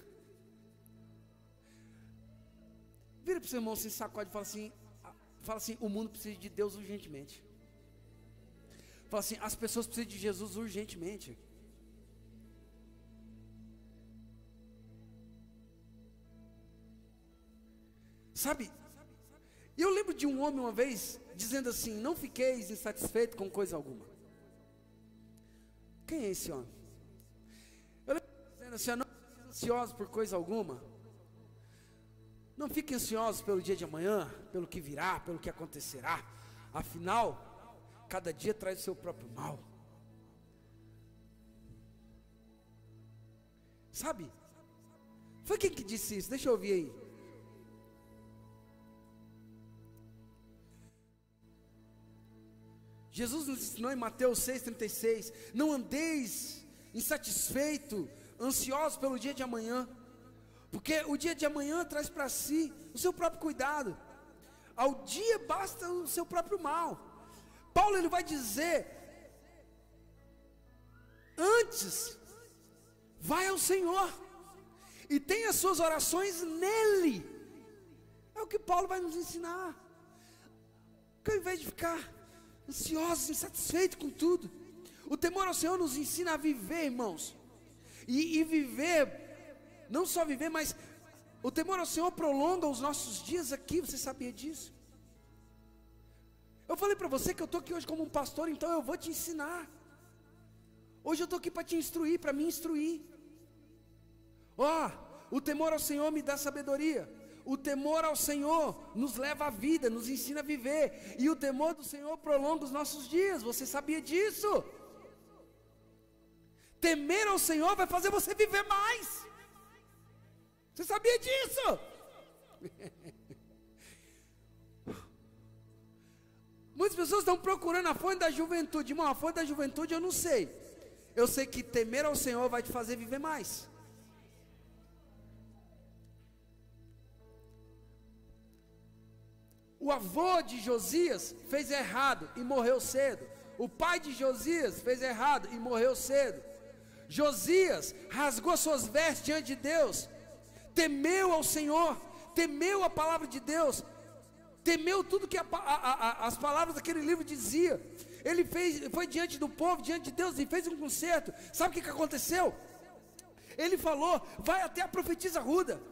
Vira para o seu irmão, se sacode e fala assim: o mundo precisa de Deus urgentemente. Fala assim: as pessoas precisam de Jesus urgentemente. Sabe, eu lembro de um homem uma vez dizendo assim: não fiqueis insatisfeito com coisa alguma. Quem é esse homem? Eu lembro dizendo assim: não fiqueis ansiosos por coisa alguma. Não fiquem ansiosos pelo dia de amanhã, pelo que virá, pelo que acontecerá. Afinal, cada dia traz o seu próprio mal. Sabe? Foi quem que disse isso? Deixa eu ouvir aí. Jesus nos ensinou em Mateus 6,36, não andeis insatisfeito, ansiosos pelo dia de amanhã, porque o dia de amanhã traz para si o seu próprio cuidado, ao dia basta o seu próprio mal. Paulo ele vai dizer, antes, vai ao Senhor, e tenha as suas orações nele, é o que Paulo vai nos ensinar, que ao invés de ficar ansiosos, insatisfeitos com tudo, o temor ao Senhor nos ensina a viver, irmãos, e viver, não só viver, mas o temor ao Senhor prolonga os nossos dias aqui, você sabia disso? Eu falei para você que eu estou aqui hoje como um pastor, então eu vou te ensinar, hoje eu estou aqui para te instruir, para me instruir, o temor ao Senhor me dá sabedoria, o temor ao Senhor nos leva à vida, nos ensina a viver, e o temor do Senhor prolonga os nossos dias, você sabia disso? Temer ao Senhor vai fazer você viver mais, você sabia disso? Muitas pessoas estão procurando a fonte da juventude, irmão, a fonte da juventude eu não sei, eu sei que temer ao Senhor vai te fazer viver mais. O avô de Josias fez errado e morreu cedo. O pai de Josias fez errado e morreu cedo. Josias rasgou suas vestes diante de Deus, temeu ao Senhor, temeu a palavra de Deus, temeu tudo que as palavras daquele livro dizia. Ele foi diante do povo, diante de Deus, e fez um concerto. Sabe o que aconteceu? Ele falou, vai até a profetisa Ruda,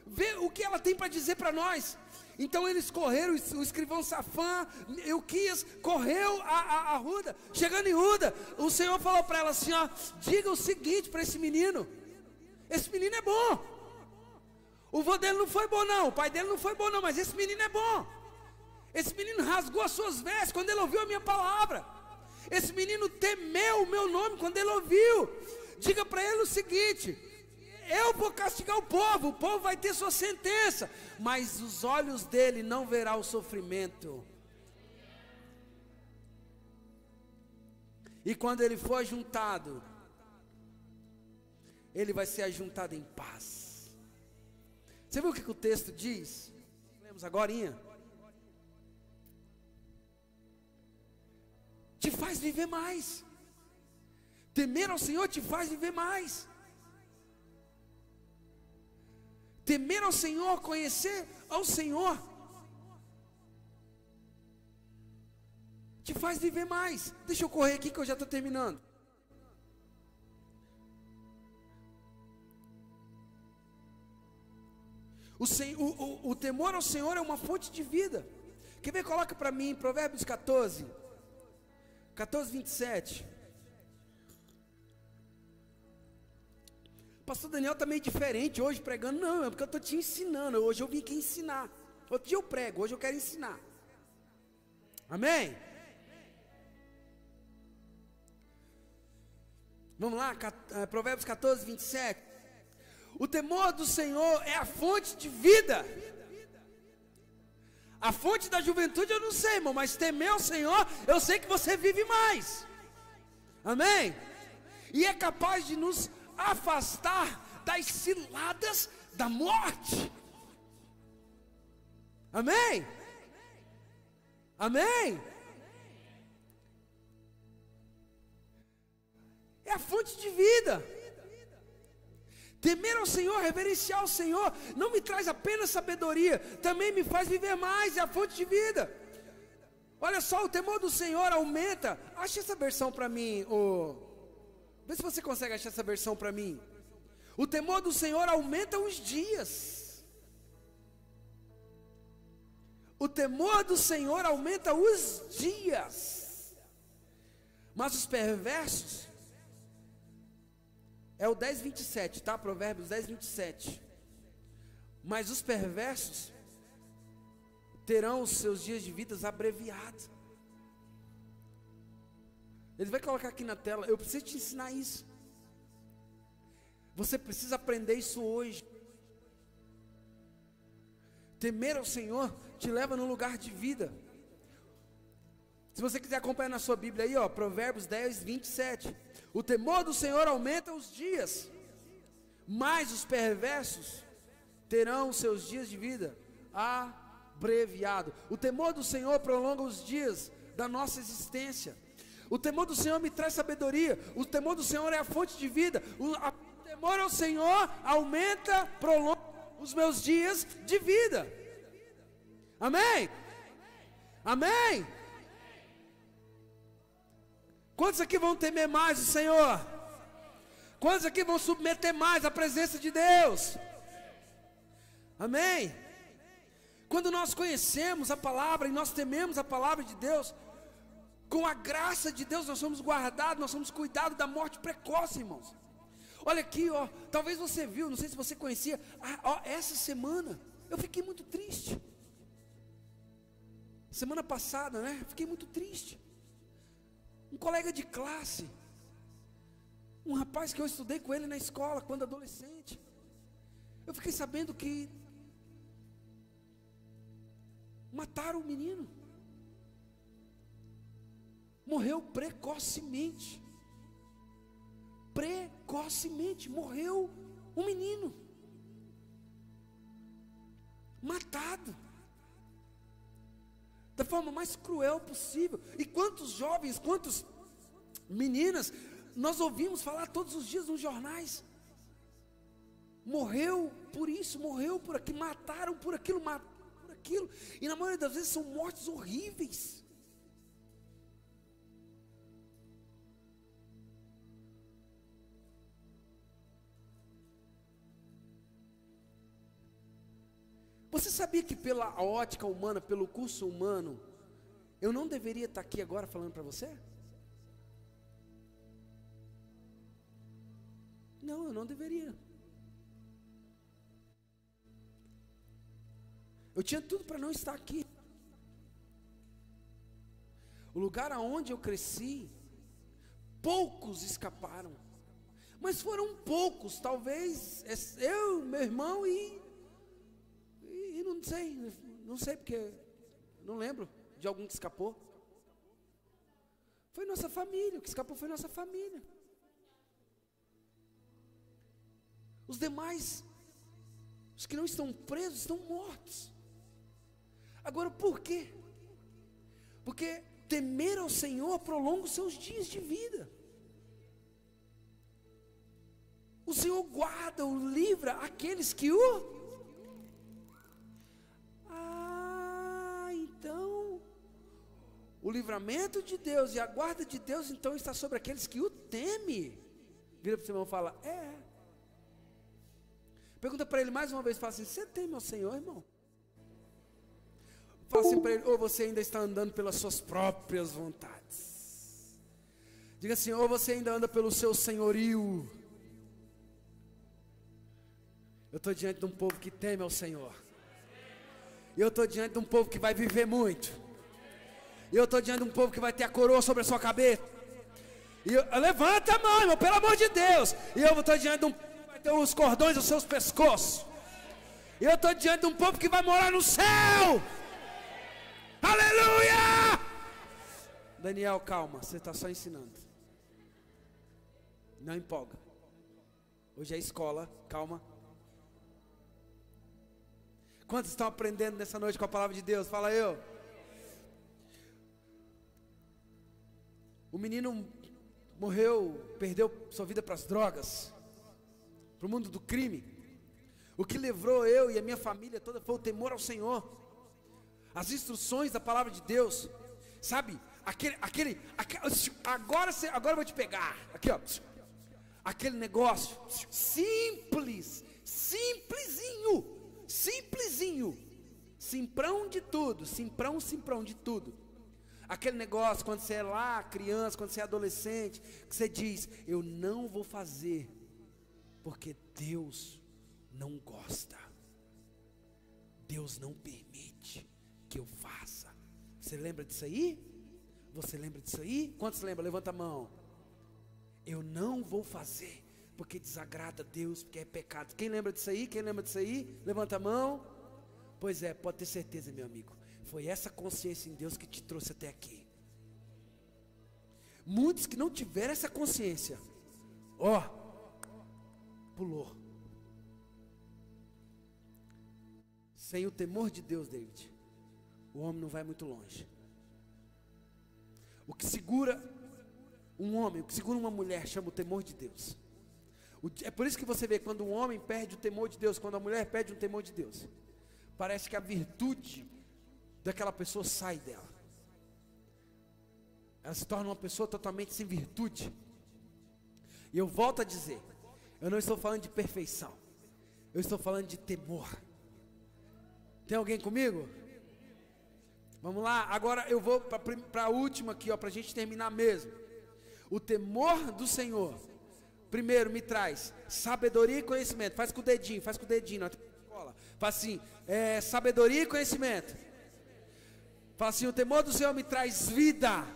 vê o que ela tem para dizer para nós. Então eles correram, o escrivão Safã, Euquias, correu a Ruda. Chegando em Ruda, o Senhor falou para ela assim, diga o seguinte para esse menino é bom, o vô dele não foi bom não, o pai dele não foi bom não, mas esse menino é bom. Esse menino rasgou as suas vestes quando ele ouviu a minha palavra, esse menino temeu o meu nome quando ele ouviu. Diga para ele o seguinte, eu vou castigar o povo vai ter sua sentença, mas os olhos dele não verão o sofrimento. E quando ele for ajuntado, ele vai ser ajuntado em paz. Você viu o que o texto diz? Lemos agorinha. Te faz viver mais. Temer ao Senhor te faz viver mais. Temer ao Senhor, conhecer ao Senhor, te faz viver mais. Deixa eu correr aqui que eu já estou terminando. O temor ao Senhor é uma fonte de vida. Quer ver? Coloca para mim, Provérbios 14, 27. Pastor Daniel está meio diferente hoje pregando. Não, é porque eu estou te ensinando. Hoje eu vim aqui ensinar. Outro dia eu prego, hoje eu quero ensinar. Amém? Vamos lá, Provérbios 14, 27. O temor do Senhor é a fonte de vida. A fonte da juventude eu não sei, irmão, mas temer ao Senhor, eu sei que você vive mais. Amém? E é capaz de nos afastar das ciladas da morte. Amém? Amém? É a fonte de vida. Temer ao Senhor, reverenciar ao Senhor, não me traz apenas sabedoria, também me faz viver mais, é a fonte de vida. Olha só, o temor do Senhor aumenta. Acha essa versão para mim, vê se você consegue achar essa versão para mim. O temor do Senhor aumenta os dias. O temor do Senhor aumenta os dias. Mas os perversos, é o 10:27, tá? Provérbios 10:27. Mas os perversos terão os seus dias de vida abreviados. Ele vai colocar aqui na tela. Eu preciso te ensinar isso. Você precisa aprender isso hoje. Temer ao Senhor te leva num lugar de vida. Se você quiser acompanhar na sua Bíblia aí, ó, Provérbios 10, 27. O temor do Senhor aumenta os dias, mas os perversos terão os seus dias de vida abreviado. O temor do Senhor prolonga os dias da nossa existência. O temor do Senhor me traz sabedoria. O temor do Senhor é a fonte de vida. O temor ao Senhor aumenta, prolonga os meus dias de vida. Amém? Amém? Quantos aqui vão temer mais o Senhor? Quantos aqui vão submeter mais à presença de Deus? Amém? Quando nós conhecemos a palavra e nós tememos a palavra de Deus, com a graça de Deus nós somos guardados, nós somos cuidados da morte precoce, irmãos. Olha aqui, ó, talvez você viu, não sei se você conhecia, essa semana eu fiquei muito triste. Semana passada, né? Fiquei muito triste. Um colega de classe, um rapaz que eu estudei com ele na escola quando adolescente, eu fiquei sabendo que mataram o menino. Morreu precocemente. Precocemente morreu um menino. Matado. Da forma mais cruel possível. E quantos jovens, quantas meninas nós ouvimos falar todos os dias nos jornais. Morreu por isso, morreu por aquilo, mataram por aquilo, por aquilo. E na maioria das vezes são mortes horríveis. Você sabia que pela ótica humana, pelo curso humano, eu não deveria estar aqui agora falando para você? Não, eu não deveria. Eu tinha tudo para não estar aqui. O lugar aonde eu cresci, poucos escaparam. Mas foram poucos, talvez eu, meu irmão e não sei porque, não lembro de algum que escapou. Foi nossa família, o que escapou foi nossa família. Os demais, os que não estão presos, estão mortos. Agora por quê? Porque temer ao Senhor prolonga os seus dias de vida. O Senhor guarda ou livra aqueles que o... Então, o livramento de Deus e a guarda de Deus, então, está sobre aqueles que o temem. Vira para o seu irmão e fala, Pergunta para ele mais uma vez, fala assim, você teme ao Senhor, irmão? Fala assim para ele, ou você ainda está andando pelas suas próprias vontades? Diga assim, ou você ainda anda pelo seu senhorio? Eu estou diante de um povo que teme ao Senhor. E eu estou diante de um povo que vai viver muito. E eu estou diante de um povo que vai ter a coroa sobre a sua cabeça. Levanta a mão, irmão, pelo amor de Deus. E eu estou diante de um povo que vai ter os cordões aos seus pescoços. E eu estou diante de um povo que vai morar no céu. Aleluia! Daniel, calma, você está só ensinando. Não empolga. Hoje é escola, calma. Quantos estão aprendendo nessa noite com a palavra de Deus? Fala eu. O menino morreu, perdeu sua vida para as drogas, para o mundo do crime. O que livrou eu e a minha família toda foi o temor ao Senhor. As instruções da palavra de Deus. Sabe? Agora eu vou te pegar. Aqui, ó. Aquele negócio simples, simplesinho. Simplesinho, simprão de tudo, simprão de tudo. Aquele negócio quando você é lá, criança, quando você é adolescente, que você diz, eu não vou fazer, porque Deus não gosta, Deus não permite que eu faça. Você lembra disso aí? Você lembra disso aí? Quantos lembram? Levanta a mão. Eu não vou fazer, porque desagrada a Deus, porque é pecado. Quem lembra disso aí? Quem lembra disso aí? Levanta a mão. Pois é, pode ter certeza, meu amigo. Foi essa consciência em Deus que te trouxe até aqui. Muitos que não tiveram essa consciência, pulou. Sem o temor de Deus, David, o homem não vai muito longe. O que segura um homem, o que segura uma mulher, chama o temor de Deus. É por isso que você vê, quando um homem perde o temor de Deus, quando a mulher perde o temor de Deus, parece que a virtude daquela pessoa sai dela. Ela se torna uma pessoa totalmente sem virtude. E eu volto a dizer, eu não estou falando de perfeição, eu estou falando de temor. Tem alguém comigo? Vamos lá, agora eu vou para a última aqui, para a gente terminar mesmo. O temor do Senhor, primeiro me traz sabedoria e conhecimento. Faz com o dedinho, na escola. Faz assim, sabedoria e conhecimento. Fala assim, o temor do Senhor me traz vida,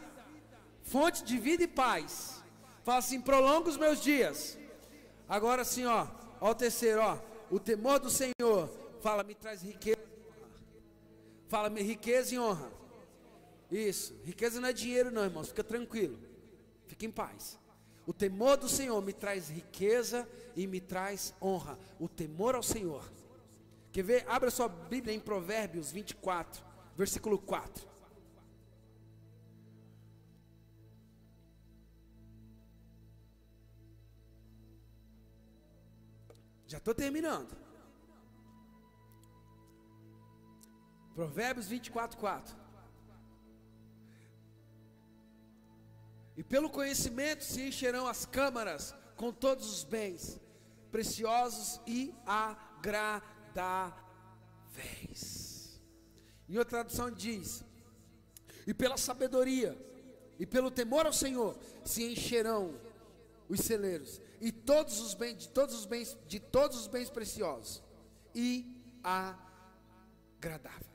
fonte de vida e paz. Fala assim, prolonga os meus dias. Agora assim, o terceiro, o temor do Senhor, fala, me traz riqueza. Fala, riqueza e honra. Isso, riqueza não é dinheiro não, irmãos, fica tranquilo, fica em paz. O temor do Senhor me traz riqueza e me traz honra. O temor ao Senhor. Quer ver? Abra sua Bíblia em Provérbios 24, versículo 4. Já estou terminando. Provérbios 24, 4. E pelo conhecimento se encherão as câmaras com todos os bens preciosos e agradáveis. Em outra tradução diz: e pela sabedoria e pelo temor ao Senhor se encherão os celeiros e todos os bens de todos os bens preciosos e agradável.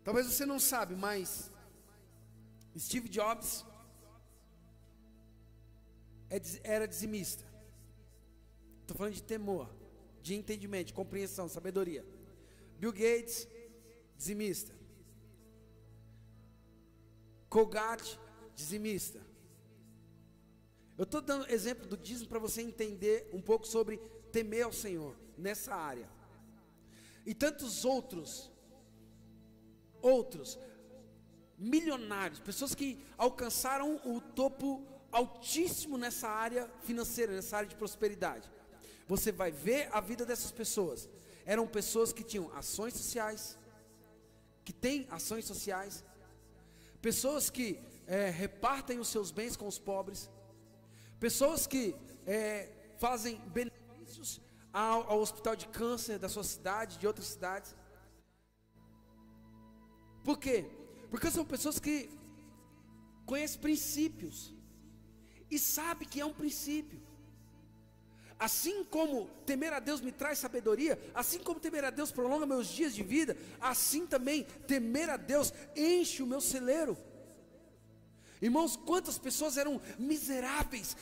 Talvez você não sabe, mas Steve Jobs era dizimista. Estou falando de temor, de entendimento, de compreensão, sabedoria. Bill Gates, dizimista. Colgate, dizimista. Eu estou dando exemplo do dízimo para você entender um pouco sobre temer ao Senhor nessa área. E tantos outros milionários, pessoas que alcançaram o topo altíssimo nessa área financeira, nessa área de prosperidade. Você vai ver a vida dessas pessoas. Eram pessoas que tinham ações sociais, que têm ações sociais, pessoas que repartem os seus bens com os pobres, pessoas que fazem benefícios ao hospital de câncer da sua cidade, de outras cidades. Por quê? Porque são pessoas que conhecem princípios e sabem que é um princípio. Assim como temer a Deus me traz sabedoria, assim como temer a Deus prolonga meus dias de vida, assim também temer a Deus enche o meu celeiro. Irmãos, quantas pessoas eram miseráveis.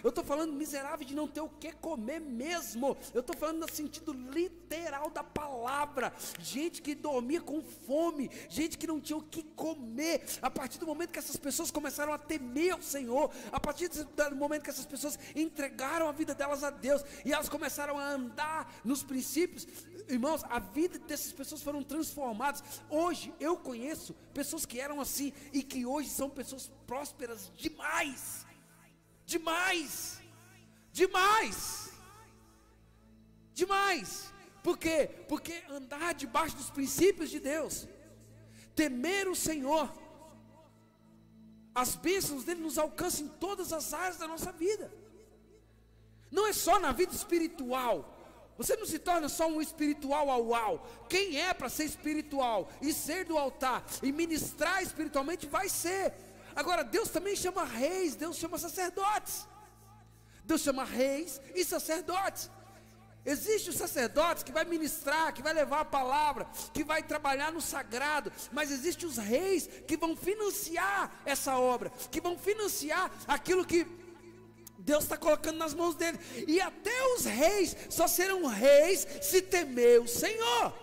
Eu estou falando miserável de não ter o que comer mesmo. Eu estou falando no sentido literal da palavra. Gente que dormia com fome, gente que não tinha o que comer. A partir do momento que essas pessoas começaram a temer ao Senhor, a partir do momento que essas pessoas entregaram a vida delas a Deus, e elas começaram a andar nos princípios, irmãos, a vida dessas pessoas foram transformadas. Hoje eu conheço pessoas que eram assim e que hoje são pessoas prósperas demais. Por quê? Porque andar debaixo dos princípios de Deus, temer o Senhor, as bênçãos dele nos alcançam em todas as áreas da nossa vida. Não é só na vida espiritual. Você não se torna só um espiritual au. Quem é para ser espiritual e ser do altar e ministrar espiritualmente vai ser. Agora Deus também chama reis, Deus chama sacerdotes. Deus chama reis e sacerdotes. Existe o sacerdote que vai ministrar, que vai levar a palavra, que vai trabalhar no sagrado, mas existe os reis que vão financiar essa obra, que vão financiar aquilo que Deus está colocando nas mãos dele. E até os reis só serão reis se temer o Senhor.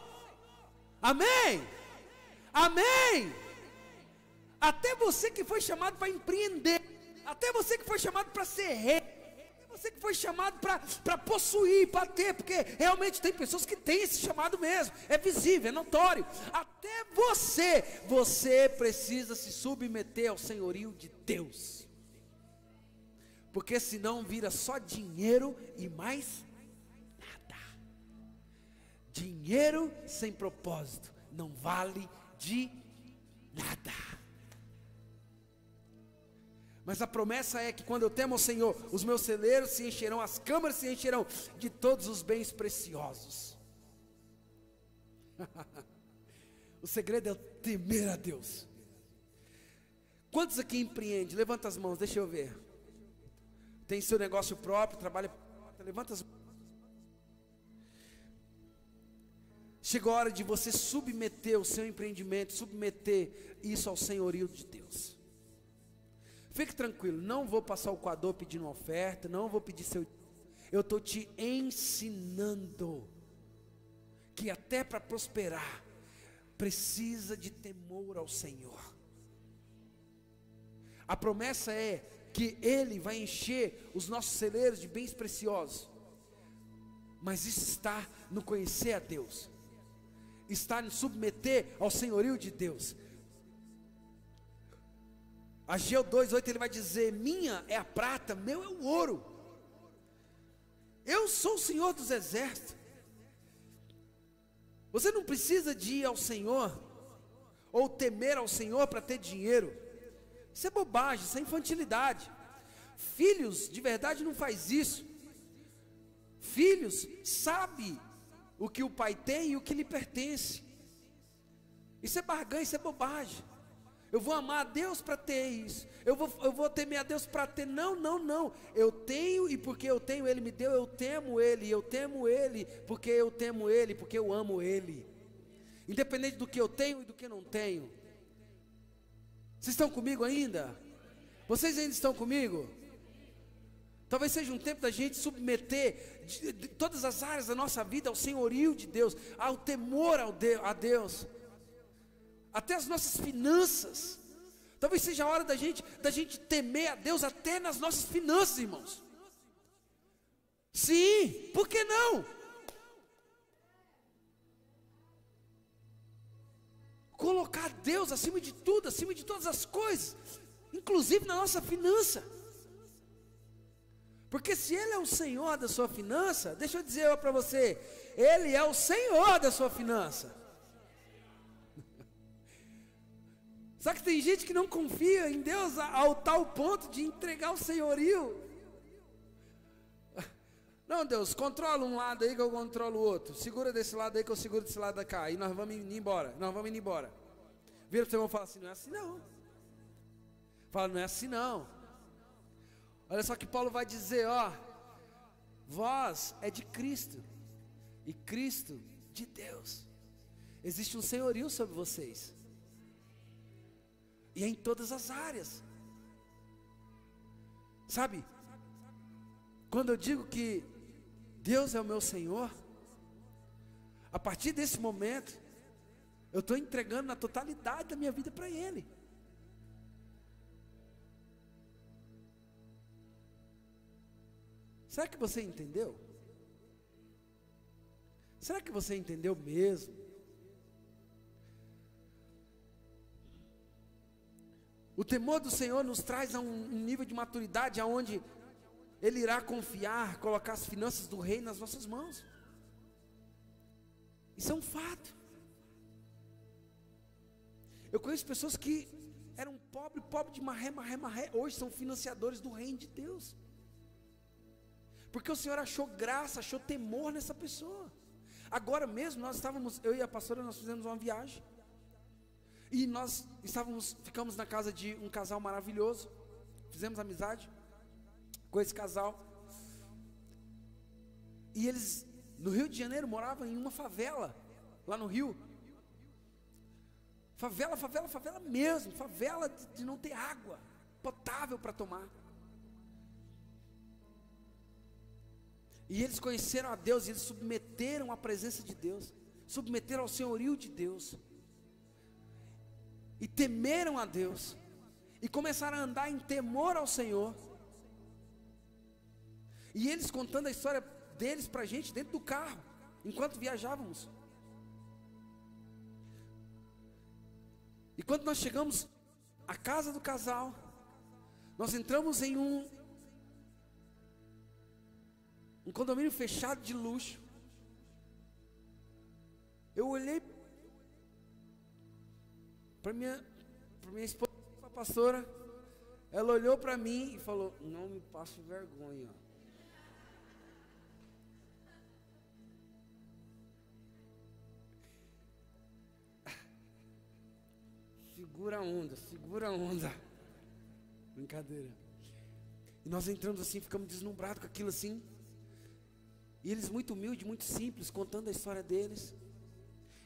Amém? Amém? Até você que foi chamado para empreender, até você que foi chamado para ser rei, até você que foi chamado para possuir, para ter, porque realmente tem pessoas que têm esse chamado mesmo, é visível, é notório. Até você precisa se submeter ao senhorio de Deus, porque senão vira só dinheiro e mais nada. Dinheiro sem propósito não vale de nada. Mas a promessa é que quando eu temo ao Senhor, os meus celeiros se encherão, as câmaras se encherão de todos os bens preciosos. O segredo é temer a Deus. Quantos aqui empreendem? Levanta as mãos, deixa eu ver. Tem seu negócio próprio, trabalha, levanta as mãos. Chegou a hora de você submeter o seu empreendimento, submeter isso ao senhorio de Deus. Fique tranquilo, não vou passar o coador pedindo uma oferta, não vou pedir seu... Eu estou te ensinando que até para prosperar, precisa de temor ao Senhor. A promessa é que Ele vai encher os nossos celeiros de bens preciosos. Mas isso está no conhecer a Deus, está no submeter ao senhorio de Deus. Ageu 2:8 ele vai dizer: minha é a prata, meu é o ouro. Eu sou o Senhor dos exércitos. Você não precisa de ir ao Senhor ou temer ao Senhor para ter dinheiro. Isso é bobagem, isso é infantilidade. Filhos de verdade não faz isso. Filhos sabem o que o pai tem e o que lhe pertence. Isso é barganha, isso é bobagem. Eu vou amar a Deus para ter isso, eu vou temer a Deus para ter, não, eu tenho, e porque eu tenho, Ele me deu, eu temo Ele, porque eu temo Ele, porque eu amo Ele, independente do que eu tenho e do que não tenho. Vocês estão comigo ainda? Vocês ainda estão comigo? Talvez seja um tempo da gente submeter de todas as áreas da nossa vida ao senhorio de Deus, ao temor a Deus, até as nossas finanças. Talvez seja a hora da gente temer a Deus até nas nossas finanças, irmãos. Sim, por que não? Colocar Deus acima de tudo, acima de todas as coisas, inclusive na nossa finança. Porque se Ele é o Senhor da sua finança, deixa eu dizer para você, Ele é o Senhor da sua finança. Só que tem gente que não confia em Deus ao tal ponto de entregar o senhorio. Não, Deus, controla um lado aí que eu controlo o outro. Segura desse lado aí que eu seguro desse lado da cá. E nós vamos indo embora. Vira para o seu irmão e fala assim: não é assim não. Fala, não é assim não. Olha só que Paulo vai dizer, ó. Vós é de Cristo e Cristo de Deus. Existe um senhorio sobre vocês. E é em todas as áreas. Sabe? Quando eu digo que Deus é o meu Senhor, a partir desse momento, eu estou entregando na totalidade da minha vida para Ele. Será que você entendeu? Será que você entendeu mesmo? O temor do Senhor nos traz a um nível de maturidade aonde Ele irá confiar, colocar as finanças do reino nas nossas mãos. Isso é um fato. Eu conheço pessoas que eram pobre de marré, hoje são financiadores do reino de Deus. Porque o Senhor achou graça, achou temor nessa pessoa. Agora mesmo eu e a pastora, nós fizemos uma viagem. E nós ficamos na casa de um casal maravilhoso. Fizemos amizade com esse casal. E eles, no Rio de Janeiro, moravam em uma favela, lá no Rio. Favela mesmo, favela de não ter água potável para tomar. E eles conheceram a Deus, e eles submeteram à presença de Deus, submeteram ao senhorio de Deus. e temeram a Deus, e começaram a andar em temor ao Senhor. E eles contando a história deles para a gente dentro do carro, enquanto viajávamos. E quando nós chegamos à casa do casal, nós entramos em um condomínio fechado de luxo. Eu olhei para minha esposa, a pastora, ela olhou para mim e falou: não me passe vergonha. Segura a onda, segura a onda. Brincadeira. E nós entramos assim, ficamos deslumbrados com aquilo assim. E eles muito humildes, muito simples, contando a história deles.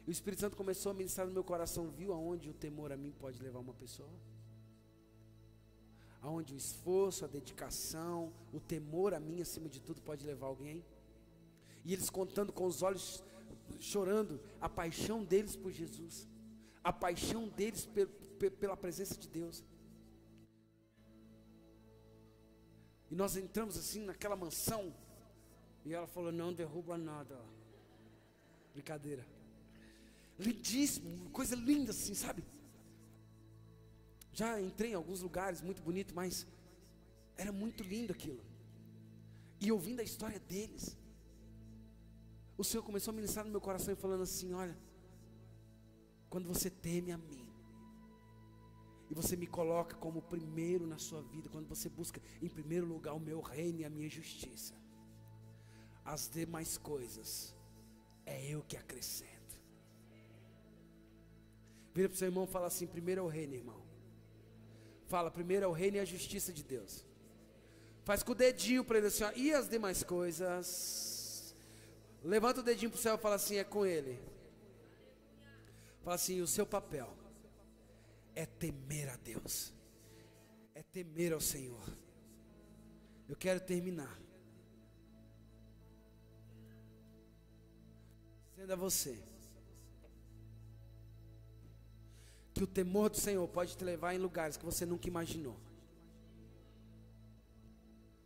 E o Espírito Santo começou a ministrar no meu coração. Viu aonde o temor a mim pode levar uma pessoa? Aonde o esforço, a dedicação, o temor a mim acima de tudo pode levar alguém? E eles contando com os olhos, chorando, a paixão deles por Jesus, a paixão deles pela presença de Deus. E nós entramos assim naquela mansão, e ela falou: não derruba nada. Brincadeira. Lindíssimo, coisa linda assim, sabe? Já entrei em alguns lugares muito bonito, mas era muito lindo aquilo. E ouvindo a história deles, o Senhor começou a ministrar no meu coração e falando assim: olha, quando você teme a mim, e você me coloca como primeiro na sua vida, quando você busca em primeiro lugar o meu reino e a minha justiça, as demais coisas é eu que acrescento. Vira para o seu irmão e fala assim: primeiro é o reino, irmão. Fala: primeiro é o reino e a justiça de Deus. Faz com o dedinho para ele assim, ó, e as demais coisas. Levanta o dedinho para o céu e fala assim: é com ele. Fala assim: o seu papel é temer a Deus, é temer ao Senhor. Eu quero terminar sendo a você que o temor do Senhor pode te levar em lugares que você nunca imaginou,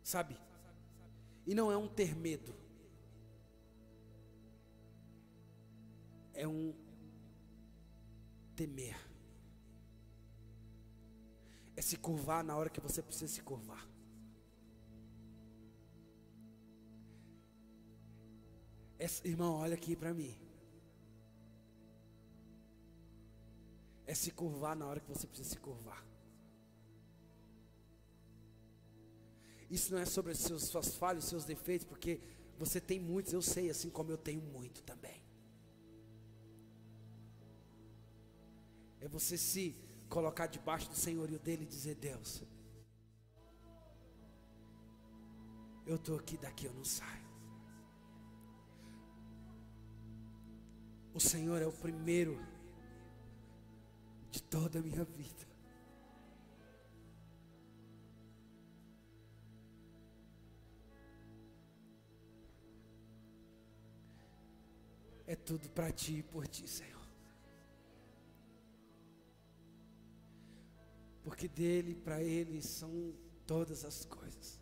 sabe? E não é um ter medo, é um temer, é se curvar na hora que você precisa se curvar. Irmão, olha aqui para mim. É se curvar na hora que você precisa se curvar. Isso não é sobre as suas falhas, os seus defeitos, porque você tem muitos, eu sei, assim como eu tenho muito também. É você se colocar debaixo do senhorio dele e dizer: Deus, eu estou aqui, daqui eu não saio. O Senhor é o primeiro de toda a minha vida. É tudo para ti e por ti, Senhor. Porque dele, para ele são todas as coisas.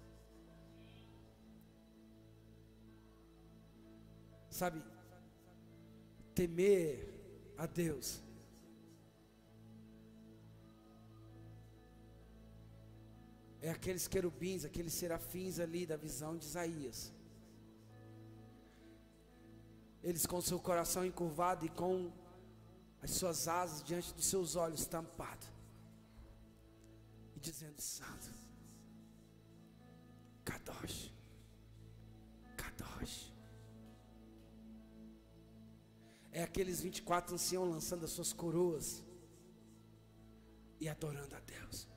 Sabe, temer a Deus é aqueles querubins, aqueles serafins ali da visão de Isaías. Eles com seu coração encurvado e com as suas asas diante dos seus olhos tampados, e dizendo: Santo, Kadosh, Kadosh. É aqueles 24 anciãos lançando as suas coroas e adorando a Deus.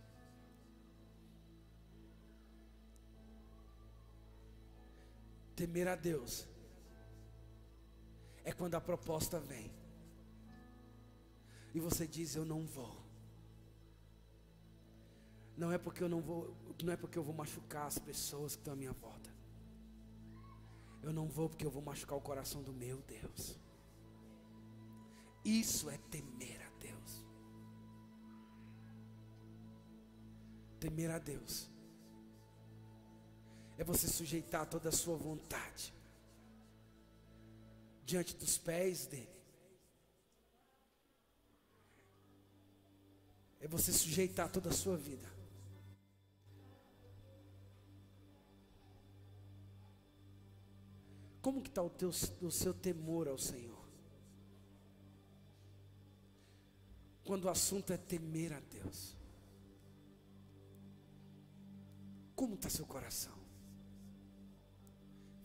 Temer a Deus é quando a proposta vem e você diz: eu não vou. Não é porque eu não vou, não é porque eu vou machucar as pessoas que estão à minha volta. Eu não vou porque eu vou machucar o coração do meu Deus. Isso é temer a Deus. Temer a Deus é você sujeitar toda a sua vontade diante dos pés dele. É você sujeitar toda a sua vida. Como que está o seu temor ao Senhor? Quando o assunto é temer a Deus. Como está seu coração?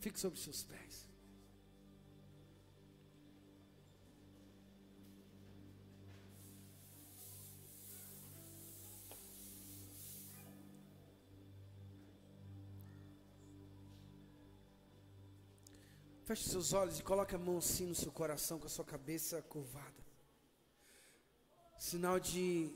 Fique sobre os seus pés. Feche seus olhos e coloque a mão assim no seu coração, com a sua cabeça curvada. Sinal de